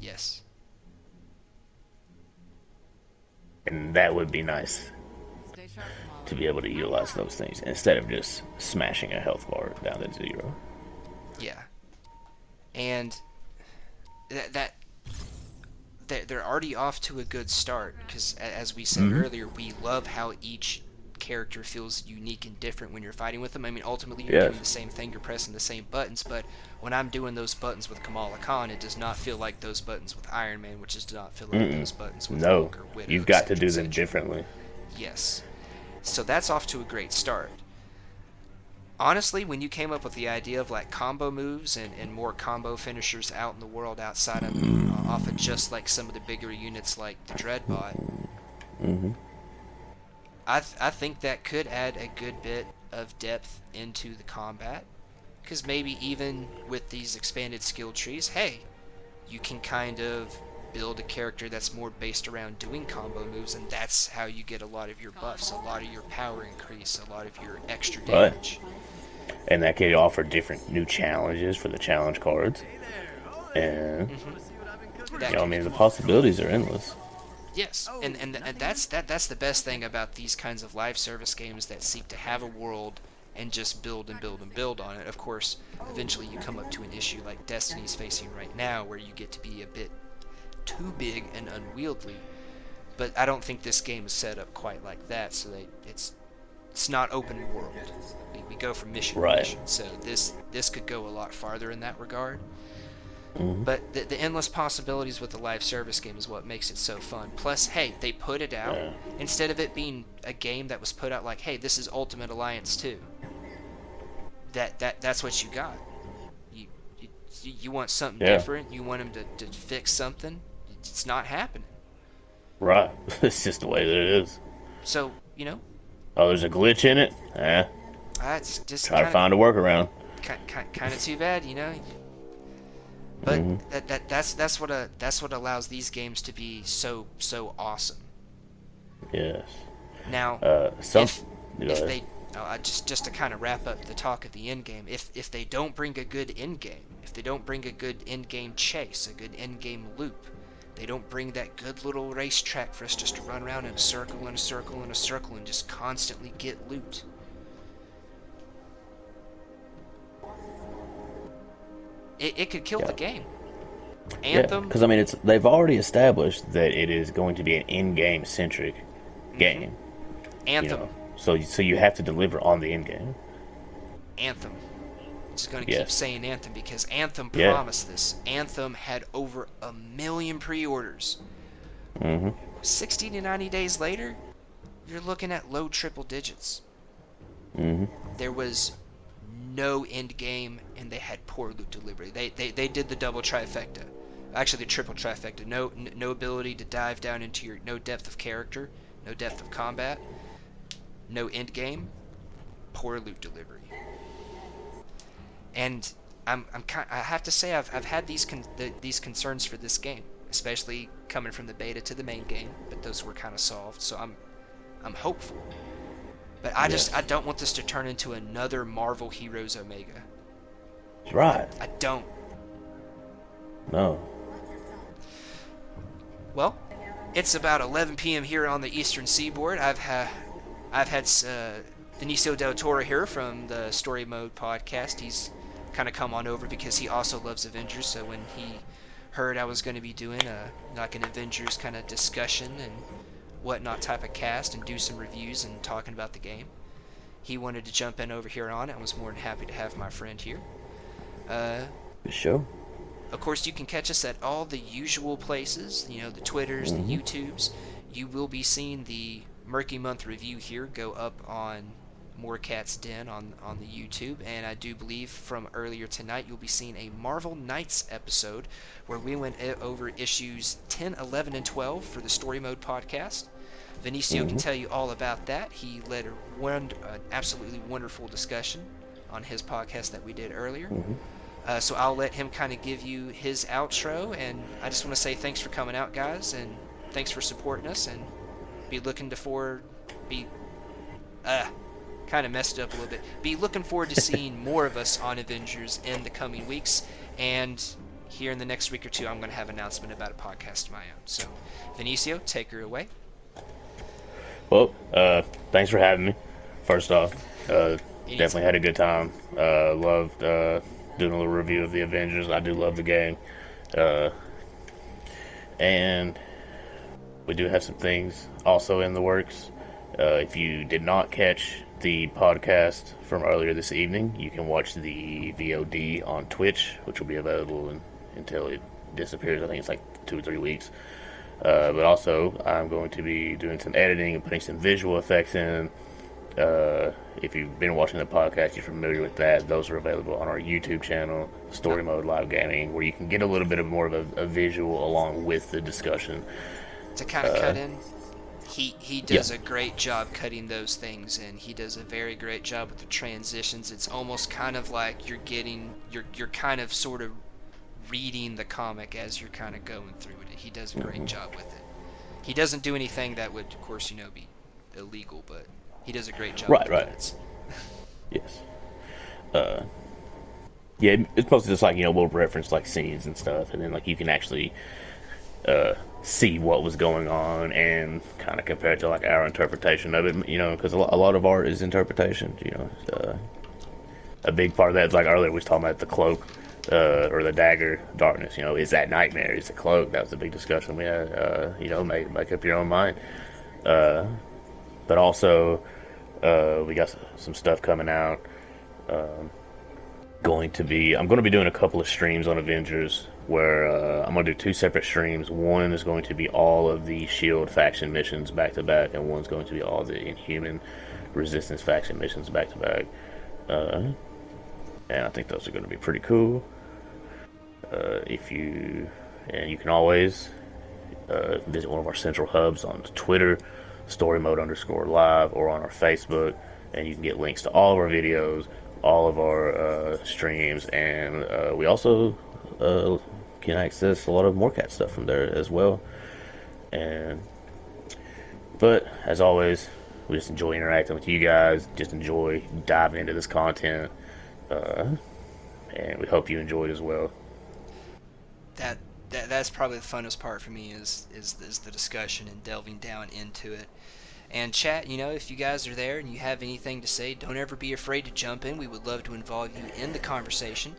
Yes. And that would be nice to be able to utilize those things instead of just smashing a health bar down to 0. Yeah. And they're already off to a good start, because as we said earlier, we love how each character feels unique and different when you're fighting with them. I mean, ultimately you're doing the same thing, you're pressing the same buttons, but when I'm doing those buttons with Kamala Khan, it does not feel like those buttons with Iron Man, which does not feel like those buttons with Hulk or Widow. You've got to do them differently. Yes. So that's off to a great start. Honestly, when you came up with the idea of like combo moves and more combo finishers out in the world outside of off of just like some of the bigger units like the Dreadbot, I think that could add a good bit of depth into the combat, because maybe even with these expanded skill trees, hey, you can kind of build a character that's more based around doing combo moves, and that's how you get a lot of your buffs, a lot of your power increase, a lot of your extra damage. And that could offer different new challenges for the challenge cards. And the possibilities are endless. Yes, and that's the best thing about these kinds of live service games that seek to have a world and just build and build and build on it. Of course, eventually you come up to an issue like Destiny's facing right now, where you get to be a bit too big and unwieldy, but I don't think this game is set up quite like that, so it's not open world. We go from mission to mission, so this could go a lot farther in that regard. But the endless possibilities with the live service game is what makes it so fun. Plus, hey, they put it out instead of it being a game that was put out like, hey, this is Ultimate Alliance 2. That's what you got. You want something Yeah. different. You want them to fix something. It's not happening. Right. It's just the way that it is. So Oh, there's a glitch in it? it's just Try to find a workaround. kind of too bad, But that's what allows these games to be so awesome. Yes. Now, Some... if Go if ahead. they just to kind of wrap up the talk of the end game, if they don't bring a good end game, if they don't bring a good end game chase, a good end game loop, they don't bring that good little racetrack for us just to run around in a circle and a circle and a circle and just constantly get loot. It could kill the game. Anthem. Because I mean, they've already established that it is going to be an in-game centric game. Anthem. So you have to deliver on the in-game. Anthem. I'm just going to Yes. keep saying Anthem because Anthem Yeah. promised this. Anthem had over 1 million pre-orders. 60 to 90 days later, you're looking at low triple digits. There was no end game, and they had poor loot delivery. They did the double trifecta. Actually, the triple trifecta. No ability to dive down into no depth of character, no depth of combat, no end game, poor loot delivery. And I have to say I've had these concerns for this game, especially coming from the beta to the main game, but those were kind of solved. So I'm hopeful. But I don't want this to turn into another Marvel Heroes Omega. Right. I don't. No. Well, it's about 11 p.m. here on the Eastern Seaboard. I've had Benicio del Toro here from the Story Mode podcast. He's kind of come on over because he also loves Avengers. So when he heard I was going to be doing like an Avengers kind of discussion and whatnot type of cast and do some reviews and talking about the game, he wanted to jump in over here on it. I was more than happy to have my friend here. For sure. Of course, you can catch us at all the usual places, the Twitters, the YouTubes. You will be seeing the Murky Month review here go up on More Cat's Den on the YouTube, and I do believe from earlier tonight you'll be seeing a Marvel Knights episode where we went over issues 10, 11, and 12 for the Story Mode podcast. Benicio can tell you all about that. He led an absolutely wonderful discussion on his podcast that we did earlier. So I'll let him kind of give you his outro, and I just want to say thanks for coming out, guys, and thanks for supporting us, and be looking to kind of messed it up a little bit. Be looking forward to seeing more of us on Avengers in the coming weeks, and here in the next week or two, I'm going to have an announcement about a podcast of my own. So, Benicio, take her away. Well, thanks for having me. First off, definitely had a good time. Loved doing a little review of the Avengers. I do love the game. And we do have some things also in the works. If you did not catch the podcast from earlier this evening, you can watch the VOD on Twitch, which will be available until it disappears. I think it's like 2 or 3 weeks. But also, I'm going to be doing some editing and putting some visual effects in. If you've been watching the podcast, you're familiar with that. Those are available on our YouTube channel, Story Mode Live Gaming, where you can get a little bit of more of a visual along with the discussion. To kind of cut in, he does a great job cutting those things, and he does a very great job with the transitions. It's almost kind of like you're kind of sort of reading the comic as you're kind of going through it. He does a great job with it. He doesn't do anything that would, of course, be illegal, but he does a great job. Right, with right. it. Yes. Yeah, it's mostly just like, we'll reference like scenes and stuff, and then like you can actually see what was going on and kind of compare it to like our interpretation of it, because a lot of art is interpretation, a big part of that is like earlier we was talking about the cloak, or the dagger darkness, is that nightmare, is the cloak? That was a big discussion we had, make up your own mind. But also, we got some stuff coming out. I'm going to be doing a couple of streams on Avengers where I'm going to do 2 separate streams. One is going to be all of the S.H.I.E.L.D. faction missions back to back, and one's going to be all the Inhuman Resistance faction missions back to back. And I think those are going to be pretty cool. And you can always visit one of our central hubs on Twitter, story mode _live, or on our Facebook, and you can get links to all of our videos, all of our streams, and we also can access a lot of Morecat stuff from there as well. But as always, we just enjoy interacting with you guys, just enjoy diving into this content, and we hope you enjoy it as well. That's probably the funnest part for me is the discussion and delving down into it. And chat, if you guys are there and you have anything to say, don't ever be afraid to jump in. We would love to involve you in the conversation,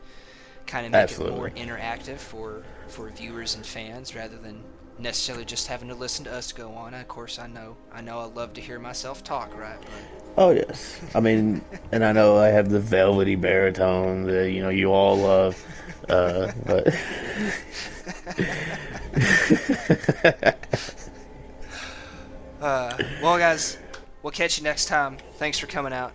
kind of make Absolutely. it more interactive for viewers and fans rather than necessarily just having to listen to us go on. Of course, I know I love to hear myself talk, right? But Oh yes, I mean, and I know I have the velvety baritone that you all love, but well, guys, we'll catch you next time. Thanks for coming out.